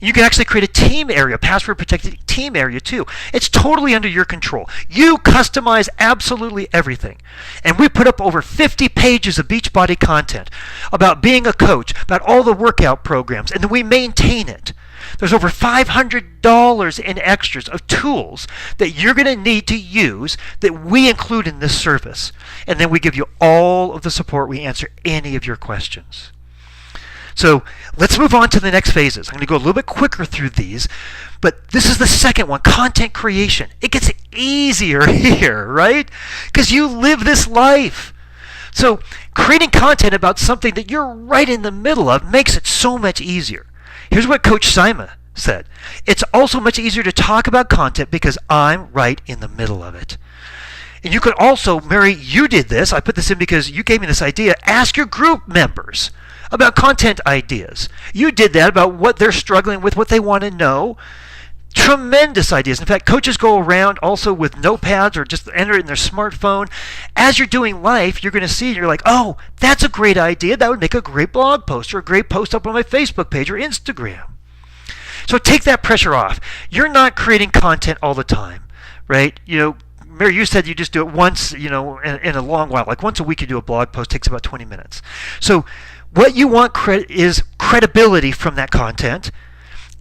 You can actually create a team area, password-protected team area too. It's totally under your control. You customize absolutely everything. And we put up over 50 pages of Beachbody content about being a coach, about all the workout programs, and then we maintain it. There's over $500 in extras of tools that you're going to need to use that we include in this service. And then we give you all of the support. We answer any of your questions. So let's move on to the next phases. I'm going to go a little bit quicker through these, but this is the second one, content creation. It gets easier here, right? Because you live this life. So creating content about something that you're right in the middle of makes it so much easier. Here's what Coach Simon said. It's also much easier to talk about content because I'm right in the middle of it. And you could also, Mary, you did this. I put this in because you gave me this idea. Ask your group members about content ideas. You did that about what they're struggling with, what they want to know. Tremendous ideas. In fact, coaches go around also with notepads or just enter it in their smartphone. As you're doing life, you're going to see, you're like, oh, that's a great idea. That would make a great blog post or a great post up on my Facebook page or Instagram. So take that pressure off. You're not creating content all the time, right? Mary, you said you just do it once, in a long while. Like once a week you do a blog post, takes about 20 minutes. So what you want is credibility from that content.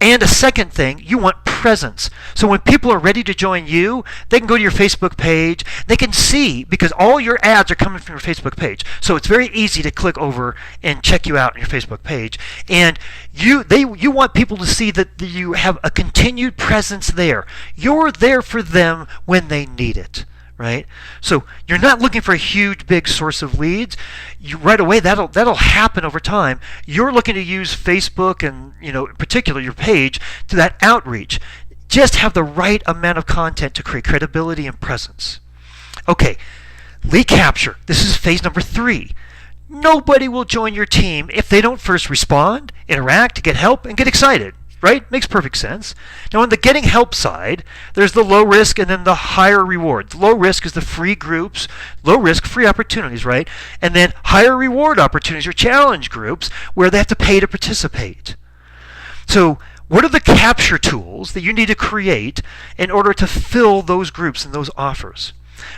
And a second thing, you want presence. So when people are ready to join you, they can go to your Facebook page. They can see, because all your ads are coming from your Facebook page. So it's very easy to click over and check you out on your Facebook page. And you want people to see that you have a continued presence there. You're there for them when they need it. Right? So you're not looking for a huge, big source of leads. Right away, that'll happen over time. You're looking to use Facebook and, in particular your page to that outreach. Just have the right amount of content to create credibility and presence. Okay, lead capture. This is phase number 3. Nobody will join your team if they don't first respond, interact, get help, and get excited. Right? Makes perfect sense. Now on the getting help side, there's the low risk and then the higher reward. Low risk is the free groups, low risk, free opportunities, right? And then higher reward opportunities or challenge groups where they have to pay to participate. So what are the capture tools that you need to create in order to fill those groups and those offers?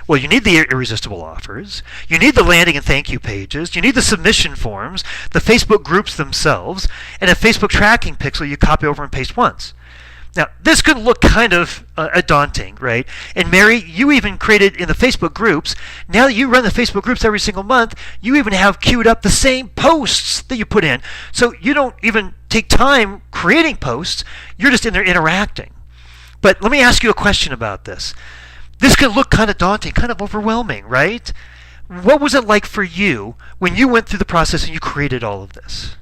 Well, you need the irresistible offers, you need the landing and thank you pages, you need the submission forms, the Facebook groups themselves, and a Facebook tracking pixel you copy over and paste once. Now, this could look kind of daunting, right? And Mary, you even created in the Facebook groups, now that you run the Facebook groups every single month, you even have queued up the same posts that you put in. So you don't even take time creating posts, you're just in there interacting. But let me ask you a question about this. This could look kind of daunting, kind of overwhelming, right? What was it like for you when you went through the process and you created all of this?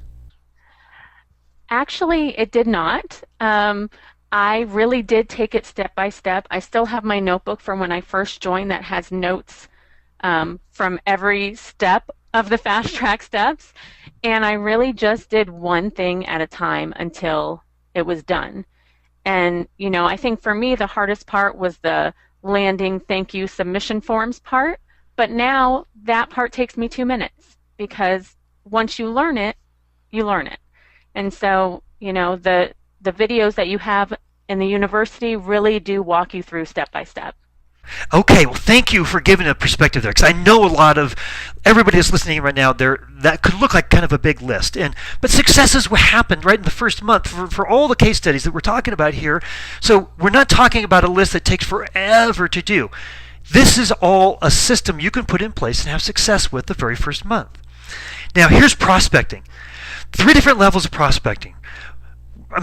Actually, it did not. I really did take it step by step. I still have my notebook from when I first joined that has notes from every step of the fast track steps. And I really just did one thing at a time until it was done. And, I think for me, the hardest part was the landing thank you submission forms part. But now that part takes me 2 minutes because once you learn it, you learn it. And so, the videos that you have in the university really do walk you through step by step. Okay, well, thank you for giving a perspective there, because I know a lot of everybody that's listening right now, that could look like kind of a big list. But successes will happen right in the first month for all the case studies that we're talking about here. So we're not talking about a list that takes forever to do. This is all a system you can put in place and have success with the very first month. Now, here's prospecting. 3 different levels of prospecting.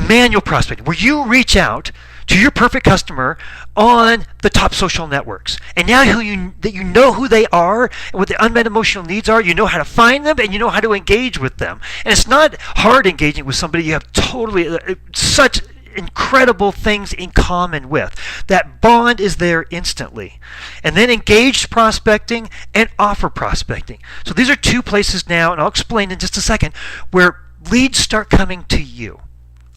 Manual prospecting, where you reach out to your perfect customer on the top social networks. And now that you know who they are and what the unmet emotional needs are, you know how to find them and you know how to engage with them. And it's not hard engaging with somebody you have totally such incredible things in common with. That bond is there instantly. And then engaged prospecting and offer prospecting. So these are 2 places now, and I'll explain in just a second, where leads start coming to you.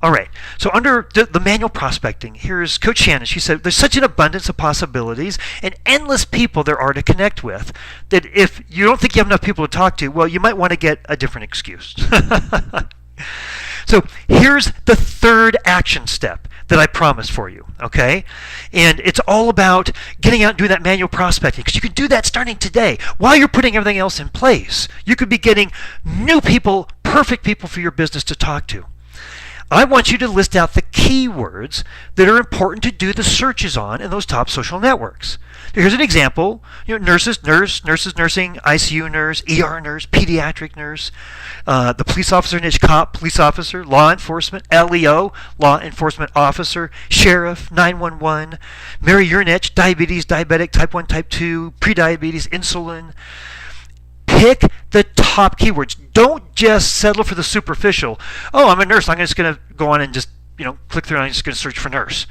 All right, so under the manual prospecting, here's Coach Shannon. She said, there's such an abundance of possibilities and endless people there are to connect with that if you don't think you have enough people to talk to, well, you might want to get a different excuse. So here's the 3rd action step that I promised for you, okay? And it's all about getting out and doing that manual prospecting, because you can do that starting today while you're putting everything else in place. You could be getting new people, perfect people for your business to talk to. I want you to list out the keywords that are important to do the searches on in those top social networks. Here's an example. Nurses, nursing, ICU nurse, ER nurse, pediatric nurse, the police officer niche, cop, police officer, law enforcement, LEO, law enforcement officer, sheriff, 911, Mary, your niche, diabetes, diabetic, type 1, type 2, prediabetes, insulin. Pick the top keywords. Don't just settle for the superficial. Oh, I'm a nurse. I'm just going to go on and just click through and I'm just going to search for nurse.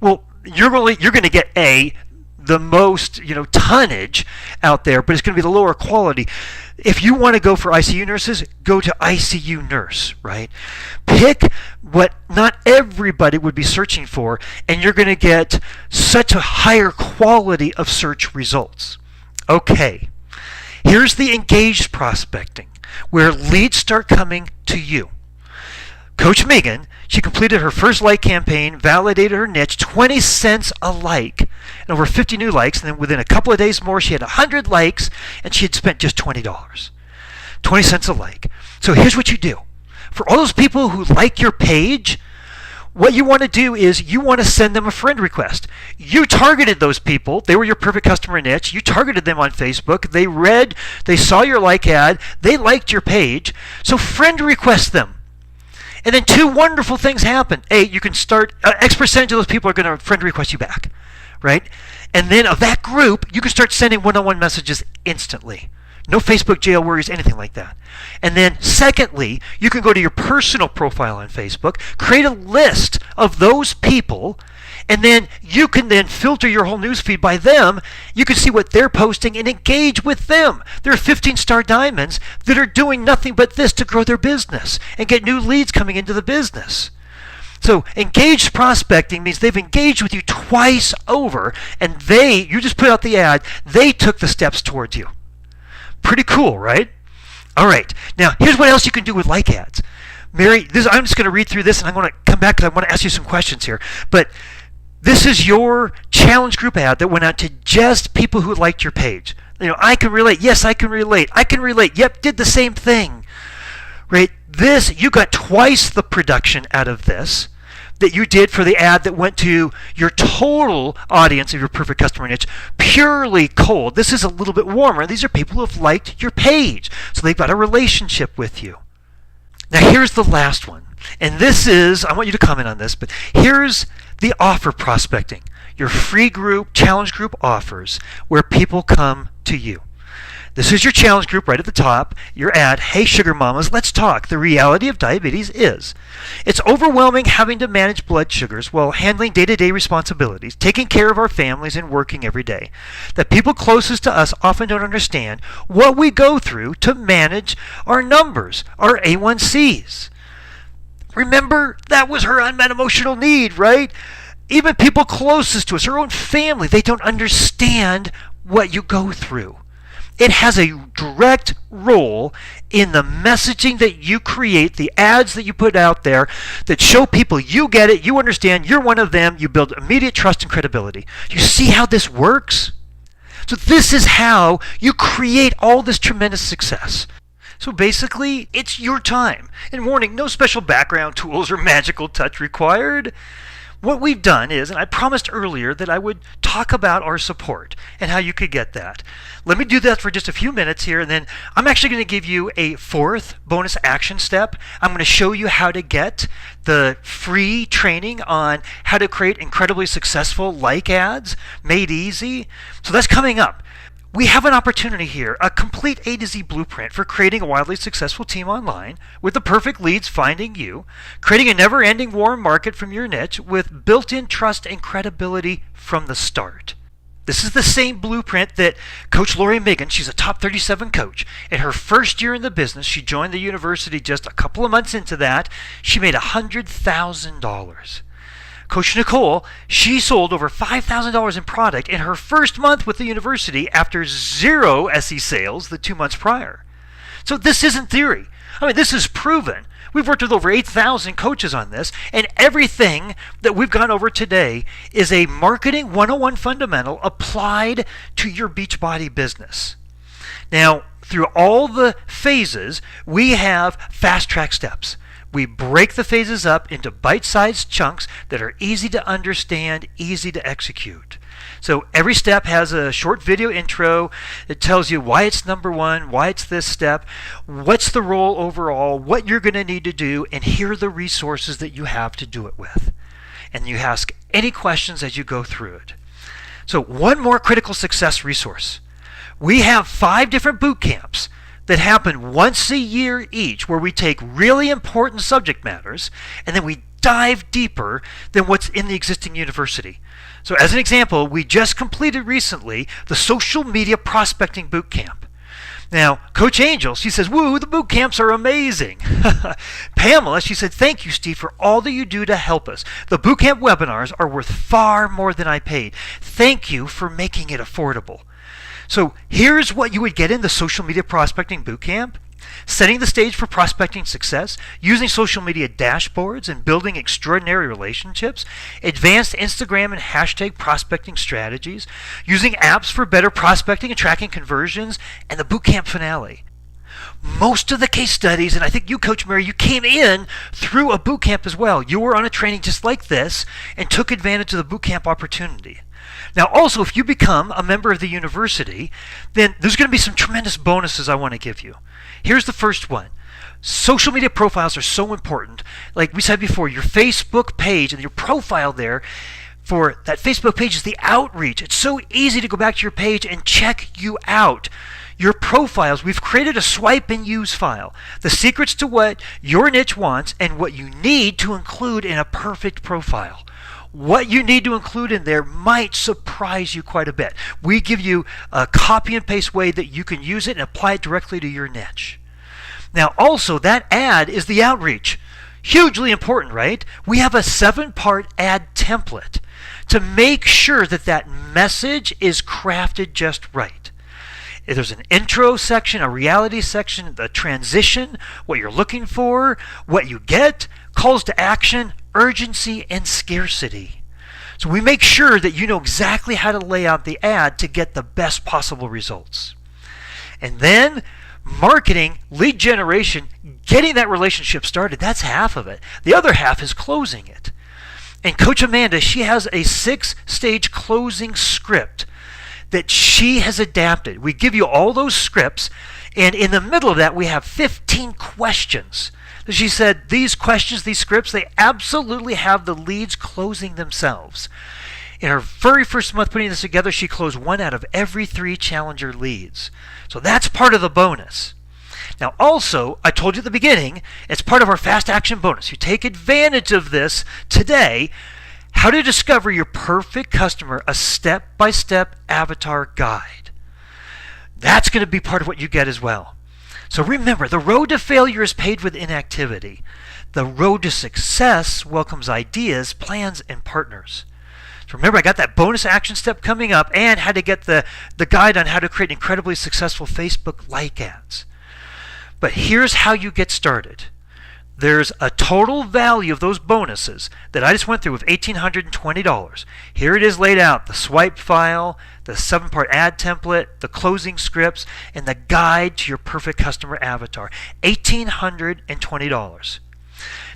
Well, you're going to get the most tonnage out there, but it's going to be the lower quality. If you want to go for ICU nurses, go to ICU nurse, right? Pick what not everybody would be searching for, and you're going to get such a higher quality of search results. Okay. Here's the engaged prospecting, where leads start coming to you. Coach Megan, she completed her first like campaign, validated her niche, 20 cents a like, and over 50 new likes, and then within a couple of days more, she had 100 likes, and she had spent just $20. 20 cents a like. So here's what you do. For all those people who like your page, what you want to do is you want to send them a friend request. You targeted those people. They were your perfect customer niche. You targeted them on Facebook. They saw your like ad. They liked your page. So friend request them. And then 2 wonderful things happen. A, you can start, X percentage of those people are going to friend request you back, right? And then of that group, you can start sending one-on-one messages instantly. No Facebook jail worries, anything like that. And then secondly, you can go to your personal profile on Facebook, create a list of those people, and then you can then filter your whole newsfeed by them. You can see what they're posting and engage with them. There are 15-star diamonds that are doing nothing but this to grow their business and get new leads coming into the business. So engaged prospecting means they've engaged with you twice over, and you just put out the ad, they took the steps towards you. Pretty cool, right? All right. Now, here's what else you can do with like ads. Mary, I'm just going to read through this, and I'm going to come back because I want to ask you some questions here. But this is your challenge group ad that went out to just people who liked your page. I can relate. Yes, I can relate. I can relate. Yep, did the same thing. Right? You got twice the production out of this. that you did for the ad that went to your total audience of your perfect customer niche purely cold. This is a little bit warmer. These are people who have liked your page, so they've got a relationship with you. Now here's the last one, and this is, I want you to comment on this, but here's the offer prospecting, your free group, challenge group offers where people come to you. This is your challenge group right at the top, your ad, hey sugar mamas, let's talk. The reality of diabetes is, it's overwhelming having to manage blood sugars while handling day-to-day responsibilities, taking care of our families and working every day. The people closest to us often don't understand what we go through to manage our numbers, our A1Cs. Remember, that was her unmet emotional need, right? Even people closest to us, her own family, they don't understand what you go through. It has a direct role in the messaging that you create, the ads that you put out there that show people you get it, you understand, you're one of them, you build immediate trust and credibility. You see how this works? So this is how you create all this tremendous success. So basically, it's your time. And warning, no special background tools or magical touch required. What we've done is, and I promised earlier that I would talk about our support and how you could get that. Let me do that for just a few minutes here, and then I'm actually going to give you a fourth bonus action step. I'm going to show you how to get the free training on how to create incredibly successful like ads made easy. So that's coming up. We have an opportunity here, a complete A to Z blueprint for creating a wildly successful team online with the perfect leads finding you, creating a never-ending warm market from your niche with built-in trust and credibility from the start. This is the same blueprint that Coach Lori Migan, she's a top 37 coach. In her first year in the business, she joined the university just a couple of months into that. She made $100,000. Coach Nicole, she sold over $5,000 in product in her first month with the university after 0 SE sales the 2 months prior. So this isn't theory. I mean, this is proven. We've worked with over 8,000 coaches on this, and everything that we've gone over today is a marketing 101 fundamental applied to your Beachbody business. Now, through all the phases, we have fast track steps. We break the phases up into bite-sized chunks that are easy to understand, easy to execute. So every step has a short video intro that tells you why it's number one, why it's this step, what's the role overall, what you're going to need to do, and here are the resources that you have to do it with. And you ask any questions as you go through it. So one more critical success resource. We have 5 different boot camps that happen once a year each, where we take really important subject matters and then we dive deeper than what's in the existing university. So as an example, we just completed recently the social media prospecting boot camp. Now, Coach Angel, she says, woo, the boot camps are amazing. Pamela, she said, thank you, Steve, for all that you do to help us. The boot camp webinars are worth far more than I paid. Thank you for making it affordable. So here's what you would get in the social media prospecting bootcamp: setting the stage for prospecting success, using social media dashboards and building extraordinary relationships, advanced Instagram and hashtag prospecting strategies, using apps for better prospecting and tracking conversions, and the bootcamp finale. Most of the case studies, and I think you, Coach Mary, you came in through a bootcamp as well. You were on a training just like this and took advantage of the bootcamp opportunity. Now, also, if you become a member of the university, then there's going to be some tremendous bonuses I want to give you. Here's the first one. Social media profiles are so important. Like we said before, your Facebook page and your profile there for that Facebook page is the outreach. It's so easy to go back to your page and check you out. Your profiles, we've created a swipe and use file. The secrets to what your niche wants and what you need to include in a perfect profile. What you need to include in there might surprise you quite a bit. We give you a copy and paste way that you can use it and apply it directly to your niche. Now also, that ad is the outreach. Hugely important, right? We have a 7-part ad template to make sure that that message is crafted just right. There's an intro section, a reality section, the transition, what you're looking for, what you get, calls to action, urgency, and scarcity. So we make sure that you know exactly how to lay out the ad to get the best possible results. And then marketing, lead generation, getting that relationship started, that's half of it. The other half is closing it. And Coach Amanda, she has a 6-stage closing script that she has adapted. We give you all those scripts, and in the middle of that, we have 15 questions. She said these questions, these scripts, they absolutely have the leads closing themselves. In her very first month putting this together, she closed 1 out of every 3 challenger leads. So that's part of the bonus. Now also, I told you at the beginning, it's part of our fast action bonus. You take advantage of this today. How to discover your perfect customer, a step-by-step avatar guide. That's going to be part of what you get as well. So remember, the road to failure is paved with inactivity. The road to success welcomes ideas, plans, and partners. So remember, I got that bonus action step coming up and how to get the guide on how to create incredibly successful Facebook like ads. But here's how you get started. There's a total value of those bonuses that I just went through of $1,820. Here it is laid out, the swipe file, the 7-part ad template, the closing scripts, and the guide to your perfect customer avatar. $1,820.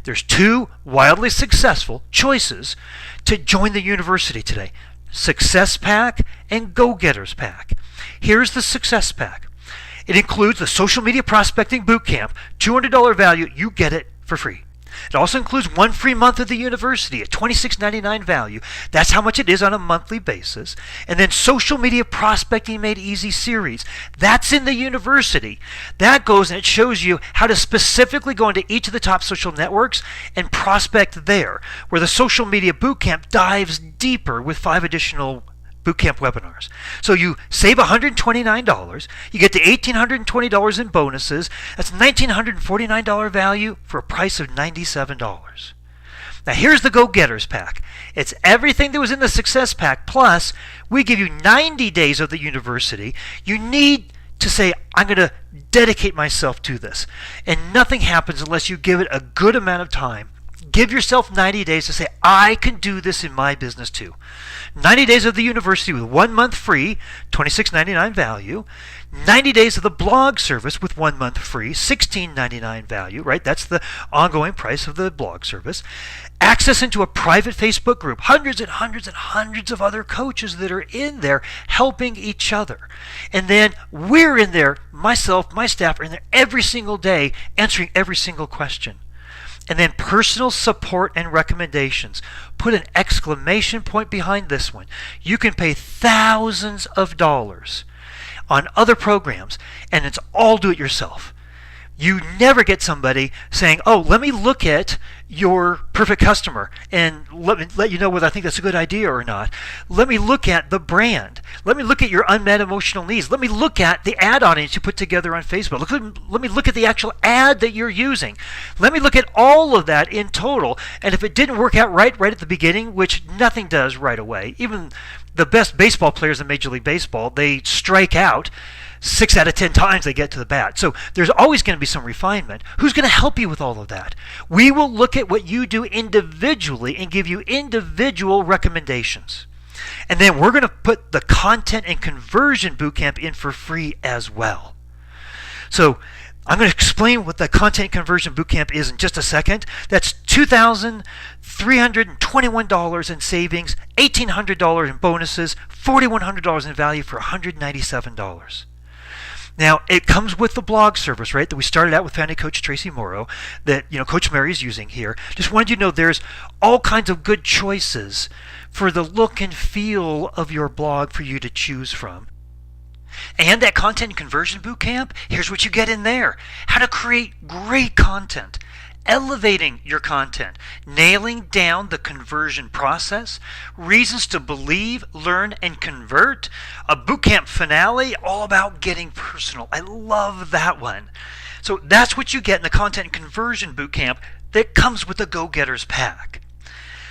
There's 2 wildly successful choices to join the university today. Success Pack and Go-Getters Pack. Here's the Success Pack. It includes the Social Media Prospecting Bootcamp, $200 value, you get it for free. It also includes 1 free month of the university at $26.99 value. That's how much it is on a monthly basis. And then Social Media Prospecting Made Easy series. That's in the university. That goes and it shows you how to specifically go into each of the top social networks and prospect there, where the Social Media Bootcamp dives deeper with 5 additional bootcamp webinars. So you save $129, you get the $1,820 in bonuses. That's $1,949 value for a price of $97. Now here's the Go-Getters Pack. It's everything that was in the Success Pack, plus we give you 90 days of the university. You need to say, I'm going to dedicate myself to this. And nothing happens unless you give it a good amount of time. Give yourself 90 days to say, I can do this in my business too. 90 days of the university with 1 month free, $26.99 value. 90 days of the blog service with 1 month free, $16.99 value, right? That's the ongoing price of the blog service. Access into a private Facebook group, hundreds and hundreds and hundreds of other coaches that are in there helping each other. And then we're in there, myself, my staff are in there every single day answering every single question. And then personal support and recommendations. Put an exclamation point behind this one. You can pay thousands of dollars on other programs, and it's all do it yourself. You never get somebody saying, oh, let me look at your perfect customer and let you know whether I think that's a good idea or not. Let me look at the brand. Let me look at your unmet emotional needs. Let me look at the ad audience you put together on Facebook. Let me look at the actual ad that you're using. Let me look at all of that in total. And if it didn't work out right at the beginning, which nothing does right away, even the best baseball players in Major League Baseball, they strike out 6 out of 10 times they get to the bat. So there's always going to be some refinement. Who's going to help you with all of that? We will look at what you do individually and give you individual recommendations. And then we're going to put the content and conversion bootcamp in for free as well. So I'm going to explain what the content conversion bootcamp is in just a second. That's $2,321 in savings, $1,800 in bonuses, $4,100 in value for $197. Now, it comes with the blog service, right, that we started out with Family Coach Tracy Morrow, that Coach Mary is using here. Just wanted you to know there's all kinds of good choices for the look and feel of your blog for you to choose from. And that content conversion bootcamp, here's what you get in there. How to create great content. Elevating your content, nailing down the conversion process, reasons to believe, learn, and convert, a bootcamp finale all about getting personal. I love that one. So that's what you get in the content conversion bootcamp that comes with the Go-Getters Pack.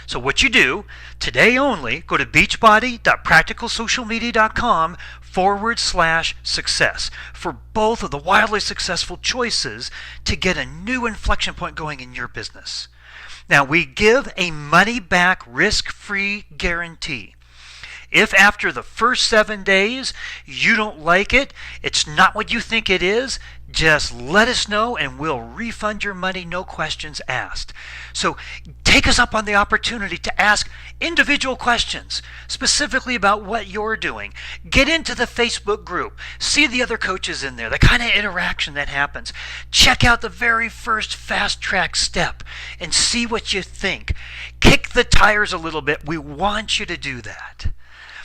So what you do, today only, go to beachbody.practicalsocialmedia.com/success for both of the wildly successful choices to get a new inflection point going in your business. Now, we give a money-back, risk-free guarantee. If after the first 7 days you don't like it, it's not what you think it is, just let us know and we'll refund your money, no questions asked. So take us up on the opportunity to ask individual questions, specifically about what you're doing. Get into the Facebook group. See the other coaches in there, the kind of interaction that happens. Check out the very first fast track step and see what you think. Kick the tires a little bit. We want you to do that.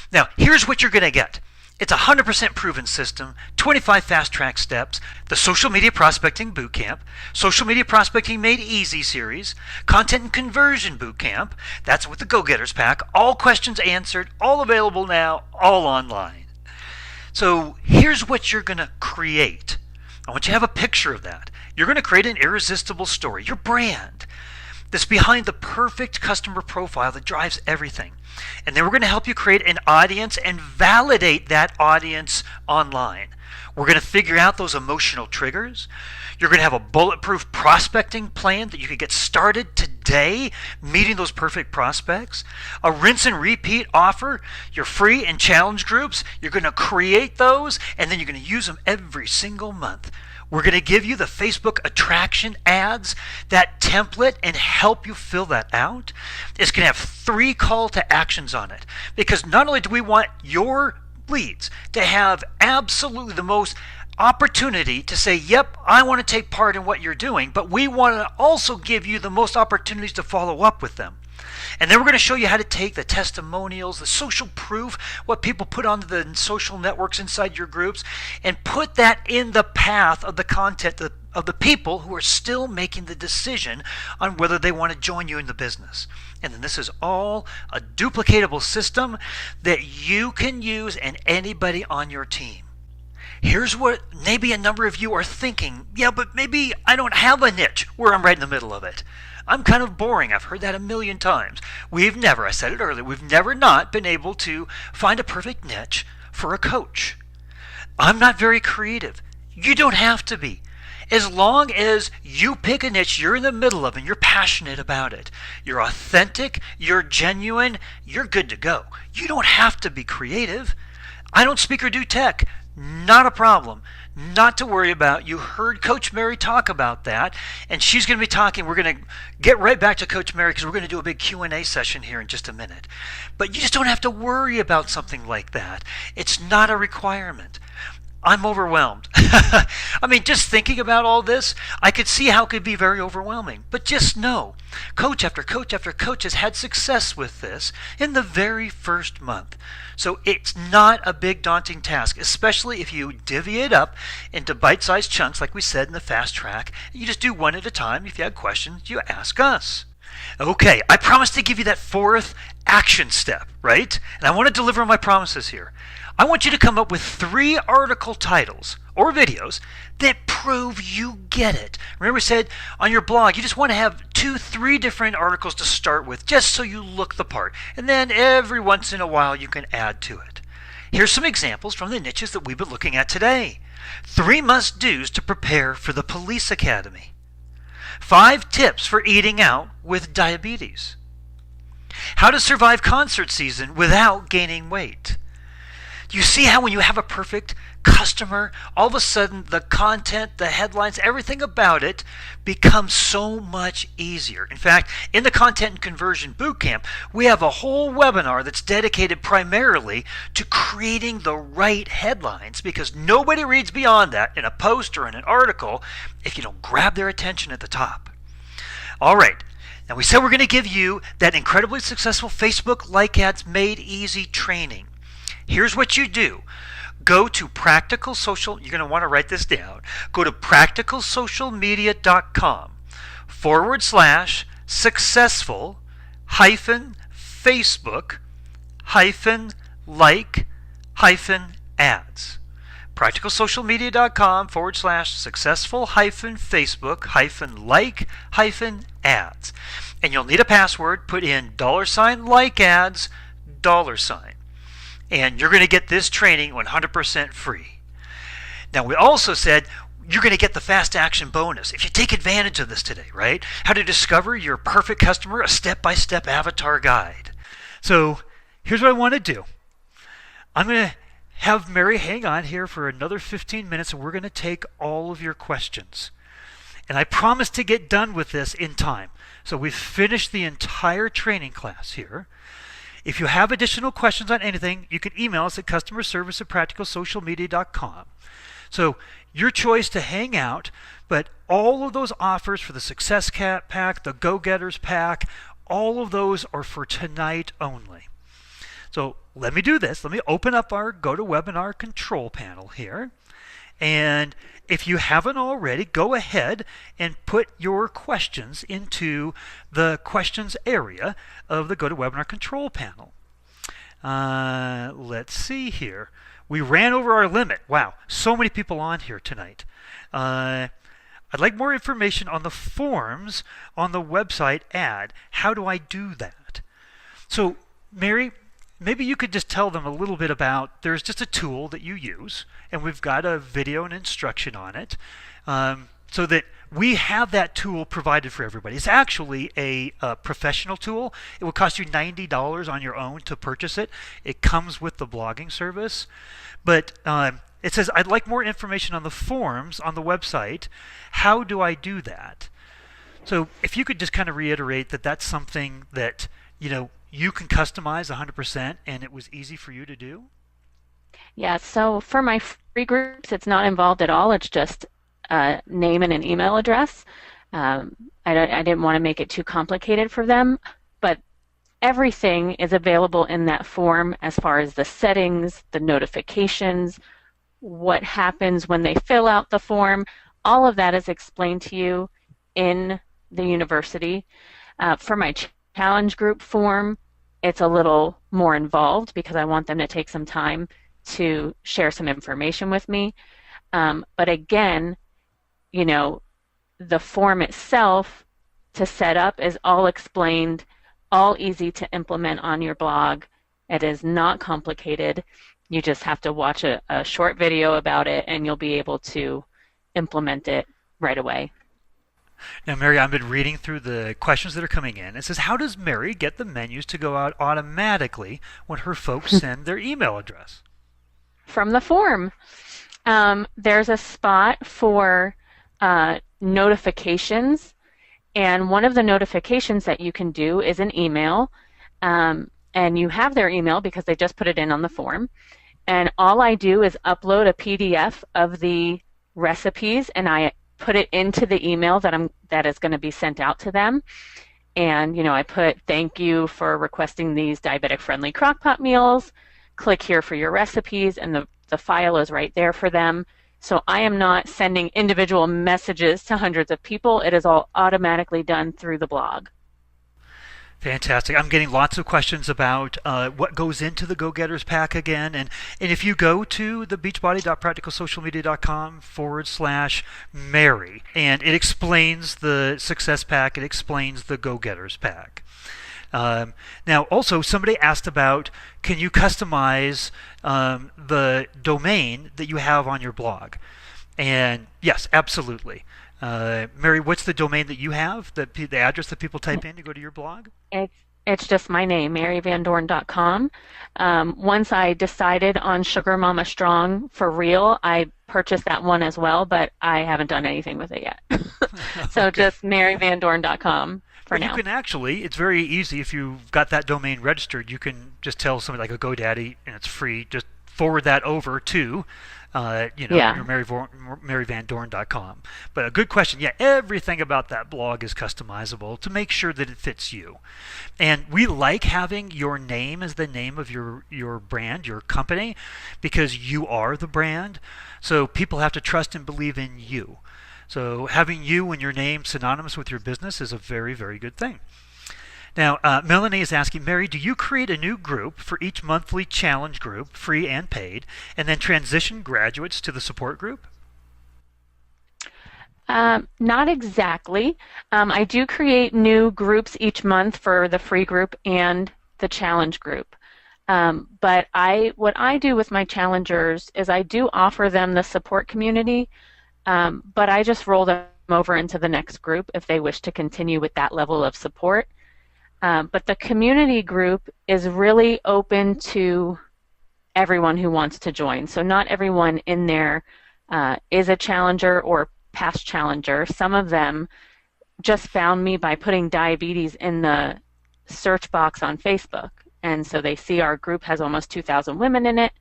Now, here's what you're going to get. It's a 100% proven system, 25 fast track steps, the Social Media Prospecting Bootcamp, Social Media Prospecting Made Easy series, Content and Conversion Bootcamp, that's with the Go-Getters Pack, all questions answered, all available now, all online. So here's what you're going to create. I want you to have a picture of that. You're going to create an irresistible story, your brand, that's behind the perfect customer profile that drives everything. And then we're going to help you create an audience and validate that audience online. We're going to figure out those emotional triggers. You're going to have a bulletproof prospecting plan that you can get started today, meeting those perfect prospects. A rinse and repeat offer, your free and challenge groups. You're going to create those, and then you're going to use them every single month. We're going to give you the Facebook attraction ads, that template, and help you fill that out. It's going to have 3 call to actions on it. Because not only do we want your leads to have absolutely the most opportunity to say, yep, I want to take part in what you're doing, but we want to also give you the most opportunities to follow up with them. And then we're going to show you how to take the testimonials, the social proof, what people put on the social networks inside your groups, and put that in the path of the content of the people who are still making the decision on whether they want to join you in the business. And then this is all a duplicatable system that you can use and anybody on your team. Here's what maybe a number of you are thinking, yeah, but maybe I don't have a niche where I'm right in the middle of it. I'm kind of boring. I've heard that a million times. I said it earlier, we've never not been able to find a perfect niche for a coach. I'm not very creative. You don't have to be. As long as you pick a niche you're in the middle of and you're passionate about it, you're authentic, you're genuine, you're good to go. You don't have to be creative. I don't speak or do tech. Not a problem. Not to worry about. You heard Coach Mary talk about that, and she's going to be talking. We're going to get right back to Coach Mary because we're going to do a big Q&A session here in just a minute. But you just don't have to worry about something like that. It's not a requirement. I'm overwhelmed. I mean, just thinking about all this, I could see how it could be very overwhelming. But just know, coach after coach after coach has had success with this in the very first month. So it's not a big daunting task, especially if you divvy it up into bite-sized chunks like we said in the fast track. You just do one at a time. If you have questions, you ask us. Okay, I promised to give you that 4th action step, right? And I want to deliver on my promises here. I want you to come up with 3 article titles or videos that prove you get it. Remember I said on your blog, you just want to have 2-3 different articles to start with just so you look the part. And then every once in a while you can add to it. Here's some examples from the niches that we've been looking at today. 3 must-dos to prepare for the police academy. 5 tips for eating out with diabetes. How to survive concert season without gaining weight. You see how when you have a perfect customer, all of a sudden the content, the headlines, everything about it becomes so much easier. In fact, in the Content and Conversion Bootcamp, we have a whole webinar that's dedicated primarily to creating the right headlines because nobody reads beyond that in a post or in an article if you don't grab their attention at the top. All right. Now we said we're going to give you that incredibly successful Facebook Like Ads Made Easy training. Here's what you do. Go to Practical Social, you're going to want to write this down. Go to practicalsocialmedia.com/successful-like-ads. practicalsocialmedia.com/successful-facebook-like-ads. And you'll need a password. Put in $like-ads, $. And you're going to get this training 100% free. Now, we also said you're going to get the fast action bonus if you take advantage of this today, right? How to discover your perfect customer, a step-by-step avatar guide. So here's what I want to do. I'm going to have Mary hang on here for another 15 minutes, and we're going to take all of your questions. And I promise to get done with this in time. So we've finished the entire training class here. If you have additional questions on anything, you can email us at customerservice@practicalsocialmedia.com. So your choice to hang out, but all of those offers for the Success Cat Pack, the Go-Getters Pack, all of those are for tonight only. So let me do this. Let me open up our GoToWebinar control panel here. And if you haven't already, go ahead and put your questions into the questions area of the GoToWebinar control panel. Let's see here. We ran over our limit. Wow, so many people on here tonight. I'd like more information on the forms on the website ad. How do I do that? So, Mary, maybe you could just tell them a little bit about, there's just a tool that you use, and we've got a video and instruction on it, so that we have that tool provided for everybody. It's actually a professional tool. It will cost you $90 on your own to purchase it. It comes with the blogging service. But it says, I'd like more information on the forms on the website. How do I do that? So if you could just kind of reiterate that that's something that, you can customize 100% and it was easy for you to do? Yeah, so for my free groups, it's not involved at all. It's just a name and an email address. I didn't want to make it too complicated for them, but everything is available in that form as far as the settings, the notifications, what happens when they fill out the form. All of that is explained to you in the university. For my challenge group form, it's a little more involved because I want them to take some time to share some information with me. But again, the form itself to set up is all explained, all easy to implement on your blog. It is not complicated. You just have to watch a short video about it and you'll be able to implement it right away. Now, Mary, I've been reading through the questions that are coming in. It says, how does Mary get the menus to go out automatically when her folks send their email address? From the form. There's a spot for notifications, and one of the notifications that you can do is an email, and you have their email because they just put it in on the form, and all I do is upload a PDF of the recipes, and I put it into the email that is going to be sent out to them. And I put, thank you for requesting these diabetic friendly crockpot meals, click here for your recipes, and the file is right there for them. So I am not sending individual messages to hundreds of people. It is all automatically done through the blog. Fantastic. I'm getting lots of questions about what goes into the Go-Getters Pack again. And if you go to the beachbody.practicalsocialmedia.com/Mary, and it explains the Success Pack, it explains the Go-Getters Pack. Now, also, somebody asked about, can you customize the domain that you have on your blog? And yes, absolutely. Mary, what's the domain that you have, the address that people type in to go to your blog? It's just my name, maryvandoorn.com. Once I decided on Sugar Mama Strong for real, I purchased that one as well, but I haven't done anything with it yet. So Okay. just maryvandoorn.com for now. You can actually, it's very easy if you've got that domain registered, you can just tell somebody like a GoDaddy, and it's free, just forward that over to your maryvandoorn.com. But a good question. Yeah, everything about that blog is customizable to make sure that it fits you. And we like having your name as the name of your brand, your company, because you are the brand. So people have to trust and believe in you. So having you and your name synonymous with your business is a very, very good thing. Now, Melanie is asking, Mary, do you create a new group for each monthly challenge group, free and paid, and then transition graduates to the support group? Not exactly. I do create new groups each month for the free group and the challenge group. But what I do with my challengers is I do offer them the support community, but I just roll them over into the next group if they wish to continue with that level of support. But the community group is really open to everyone who wants to join. So not everyone in there is a challenger or past challenger. Some of them just found me by putting diabetes in the search box on Facebook. And so they see our group has almost 2,000 women in it,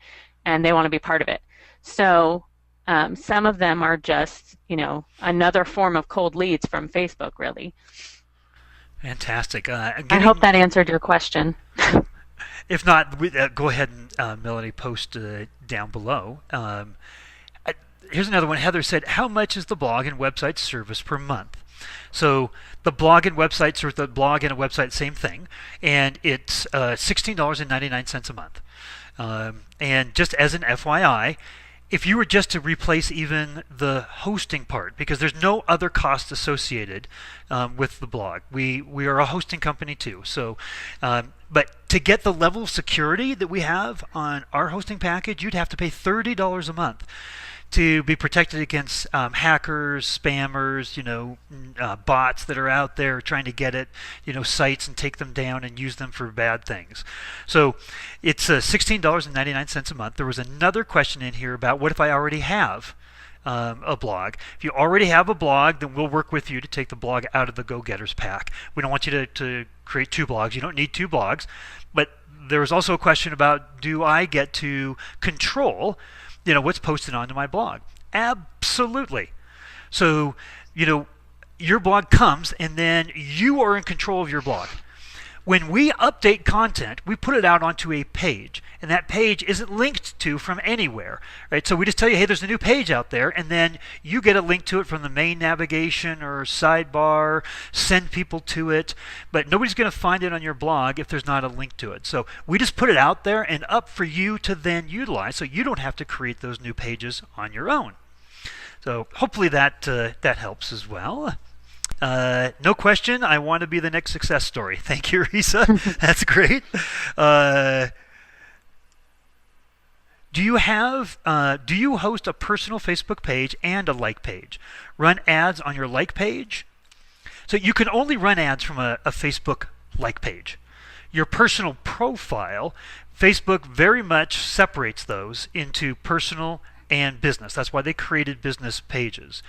and they want to be part of it. So some of them are just, another form of cold leads from Facebook, really. Fantastic. I hope that answered your question. If not, go ahead and, Melanie, post down below. Here's another one. Heather said, how much is the blog and website service per month? So the blog and websites, or the blog and a website, same thing, and it's $16.99 a month. And just as an FYI, if you were just to replace even the hosting part, because there's no other cost associated with the blog. We are a hosting company too. So, but to get the level of security that we have on our hosting package, you'd have to pay $30 a month to be protected against hackers, spammers, bots that are out there trying to get at, sites and take them down and use them for bad things. So it's $16.99 a month. There was another question in here about, what if I already have a blog? If you already have a blog, then we'll work with you to take the blog out of the Go-Getters pack. We don't want you to create two blogs. You don't need two blogs. But there was also a question about, do I get to control what's posted onto my blog? Absolutely. So, your blog comes, and then you are in control of your blog. When we update content, we put it out onto a page, and that page isn't linked to from anywhere, right? So we just tell you, hey, there's a new page out there, and then you get a link to it from the main navigation or sidebar, send people to it, but nobody's going to find it on your blog if there's not a link to it. So we just put it out there and up for you to then utilize, so you don't have to create those new pages on your own. So hopefully that helps as well. No question, I want to be the next success story. Thank you, Risa. That's great. Do you host a personal Facebook page and a like page? Run ads on your like page? So you can only run ads from a Facebook like page. Your personal profile, Facebook very much separates those into personal and business. That's why they created business pages.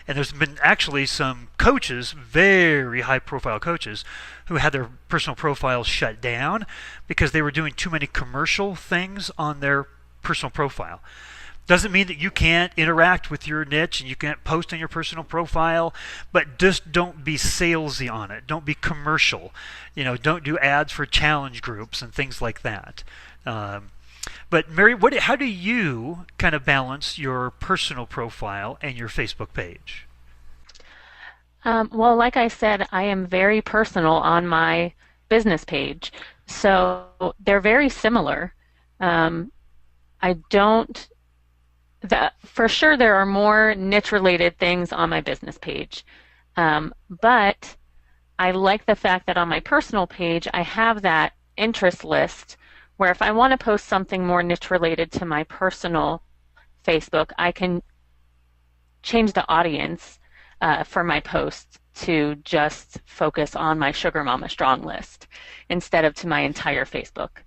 And there's been actually some coaches, very high profile coaches, who had their personal profiles shut down because they were doing too many commercial things on their personal profile. Doesn't mean that you can't interact with your niche and you can't post on your personal profile, but just don't be salesy on it. Don't be commercial. Don't do ads for challenge groups and things like that. But Mary, how do you kind of balance your personal profile and your Facebook page? Well, like I said, I am very personal on my business page. So they're very similar. For sure there are more niche-related things on my business page. But I like the fact that on my personal page, I have that interest list where if I want to post something more niche related to my personal Facebook, I can change the audience for my posts to just focus on my Sugar Mama Strong list instead of to my entire Facebook.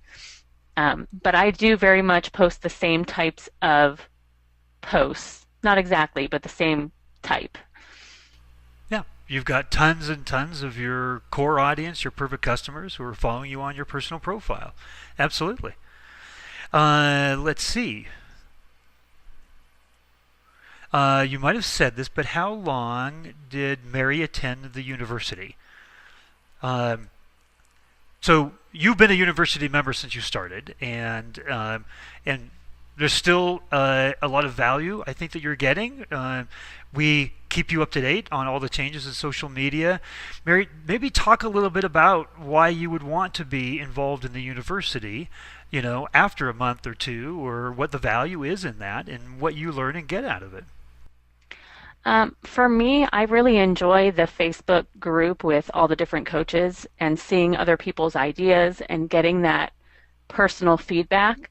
But I do very much post the same types of posts. Not exactly, but the same type. Yeah, you've got tons and tons of your core audience, your perfect customers who are following you on your personal profile. Absolutely. Let's see. You might have said this, but how long did Mary attend the university? So you've been a university member since you started, and there's still a lot of value, I think, that you're getting. We keep you up to date on all the changes in social media. Mary, maybe talk a little bit about why you would want to be involved in the university, after a month or two, or what the value is in that and what you learn and get out of it. For me, I really enjoy the Facebook group with all the different coaches and seeing other people's ideas and getting that personal feedback.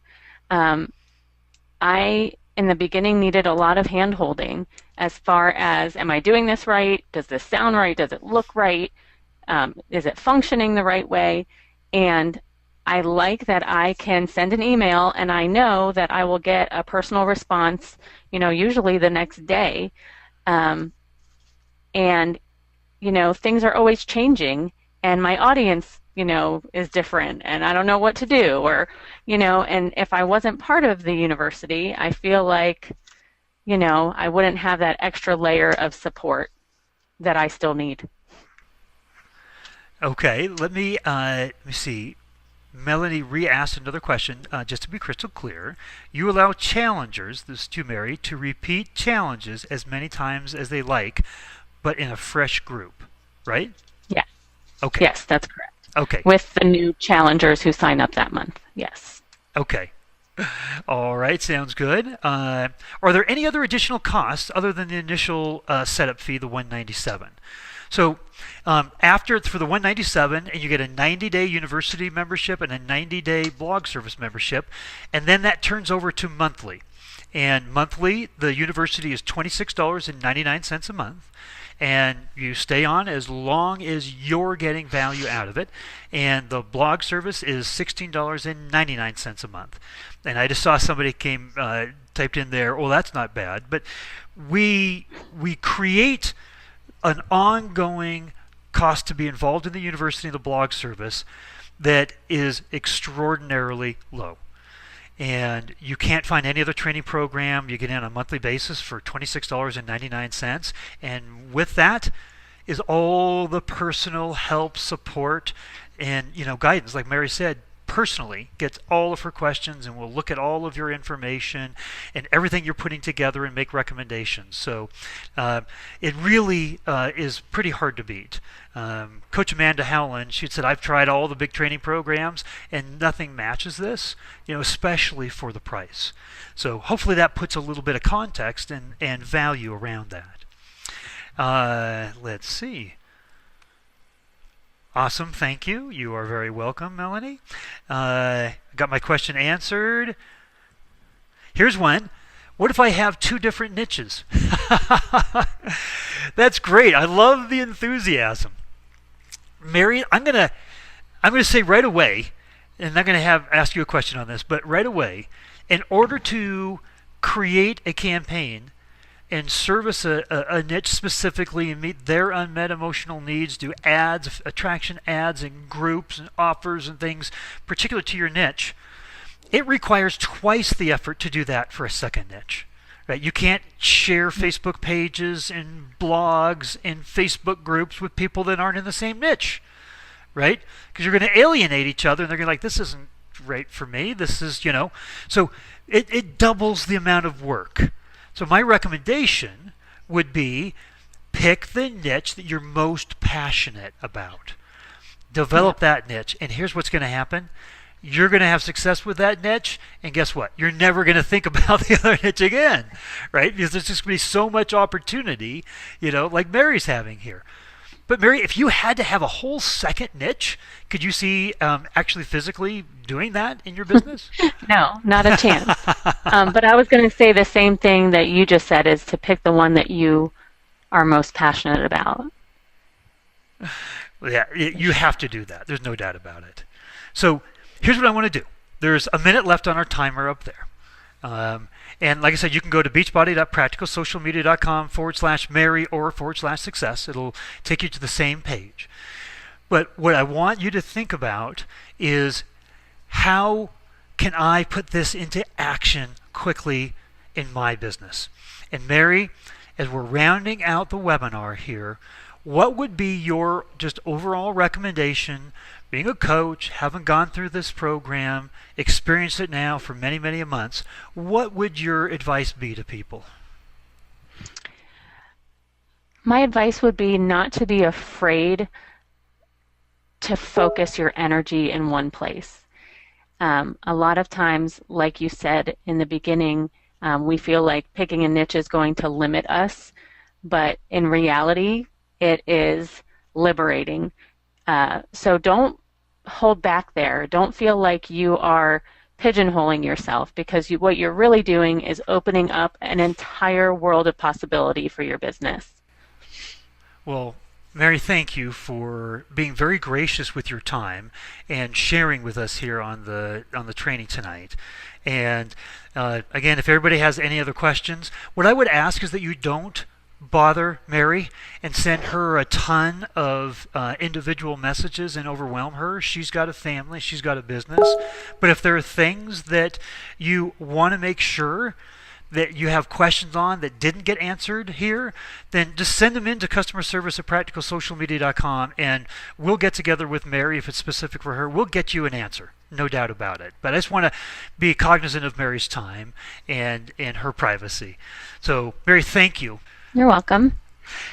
I, in the beginning, needed a lot of hand-holding as far as, am I doing this right? Does this sound right? Does it look right? Is it functioning the right way? And I like that I can send an email and I know that I will get a personal response, usually the next day. And, things are always changing, and my audience, is different, and I don't know what to do, or, and if I wasn't part of the university, I feel like, I wouldn't have that extra layer of support that I still need. Okay, let me see. Melanie re-asked another question, just to be crystal clear. You allow challengers, this is to Mary, to repeat challenges as many times as they like, but in a fresh group, right? Yes. Okay. Yes, that's correct. Okay. With the new challengers who sign up that month, yes. Okay. All right, sounds good. Are there any other additional costs other than the initial setup fee, the $197? So for the $197, and you get a 90-day university membership and a 90-day blog service membership, and then that turns over to monthly. And monthly, the university is $26.99 a month, and you stay on as long as you're getting value out of it. And the blog service is $16.99 a month. And I just saw somebody typed in there, well, that's not bad. But we create an ongoing cost to be involved in the university and the blog service that is extraordinarily low. And you can't find any other training program. You get in on a monthly basis for $26.99. And with that is all the personal help, support, and guidance. Like Mary said, personally gets all of her questions and will look at all of your information and everything you're putting together and make recommendations. So it really is pretty hard to beat. Coach Amanda Howland, she said, I've tried all the big training programs and nothing matches this, especially for the price. So hopefully that puts a little bit of context and value around that. Let's see. Awesome, thank you. You are very welcome, Melanie. Got my question answered. Here's one. What if I have two different niches? That's great. I love the enthusiasm. Mary, I'm gonna say right away, and I'm gonna ask you a question on this, but right away, in order to create a campaign and service a niche specifically and meet their unmet emotional needs, do ads, attraction ads and groups and offers and things particular to your niche, it requires twice the effort to do that for a second niche. Right? You can't share Facebook pages and blogs and Facebook groups with people that aren't in the same niche, right? Because you're going to alienate each other and they're going to be like, this isn't right for me. This is, so it doubles the amount of work. So my recommendation would be pick the niche that you're most passionate about. Develop that niche. And here's what's going to happen. You're going to have success with that niche. And guess what? You're never going to think about the other niche again, right? Because there's just going to be so much opportunity, like Mary's having here. But Mary, if you had to have a whole second niche, could you see actually physically doing that in your business? No, not a chance. But I was going to say the same thing that you just said, is to pick the one that you are most passionate about. Yeah, you have to do that. There's no doubt about it. So here's what I want to do. There's a minute left on our timer up there. And like I said, you can go to beachbody.practicalsocialmedia.com/Mary or /success. It'll take you to the same page. But what I want you to think about is, how can I put this into action quickly in my business? And Mary, as we're rounding out the webinar here, what would be your just overall recommendation, being a coach, having gone through this program, experienced it now for many, many months, what would your advice be to people? My advice would be not to be afraid to focus your energy in one place. A lot of times, like you said in the beginning, we feel like picking a niche is going to limit us, but in reality, it is liberating. So don't hold back there. Don't feel like you are pigeonholing yourself, because what you're really doing is opening up an entire world of possibility for your business. Well, Mary, thank you for being very gracious with your time and sharing with us here on the training tonight. And again, if everybody has any other questions, what I would ask is that you don't bother Mary and send her a ton of individual messages and overwhelm her. She's got a family, she's got a business. But if there are things that you want to make sure that you have questions on that didn't get answered here, then just send them in to customer service at practicalsocialmedia.com, and we'll get together with Mary if it's specific for her. We'll get you an answer, no doubt about it. But I just want to be cognizant of Mary's time and her privacy. So, Mary, thank you. You're welcome.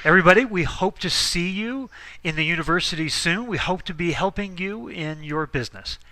Everybody, we hope to see you in the university soon. We hope to be helping you in your business.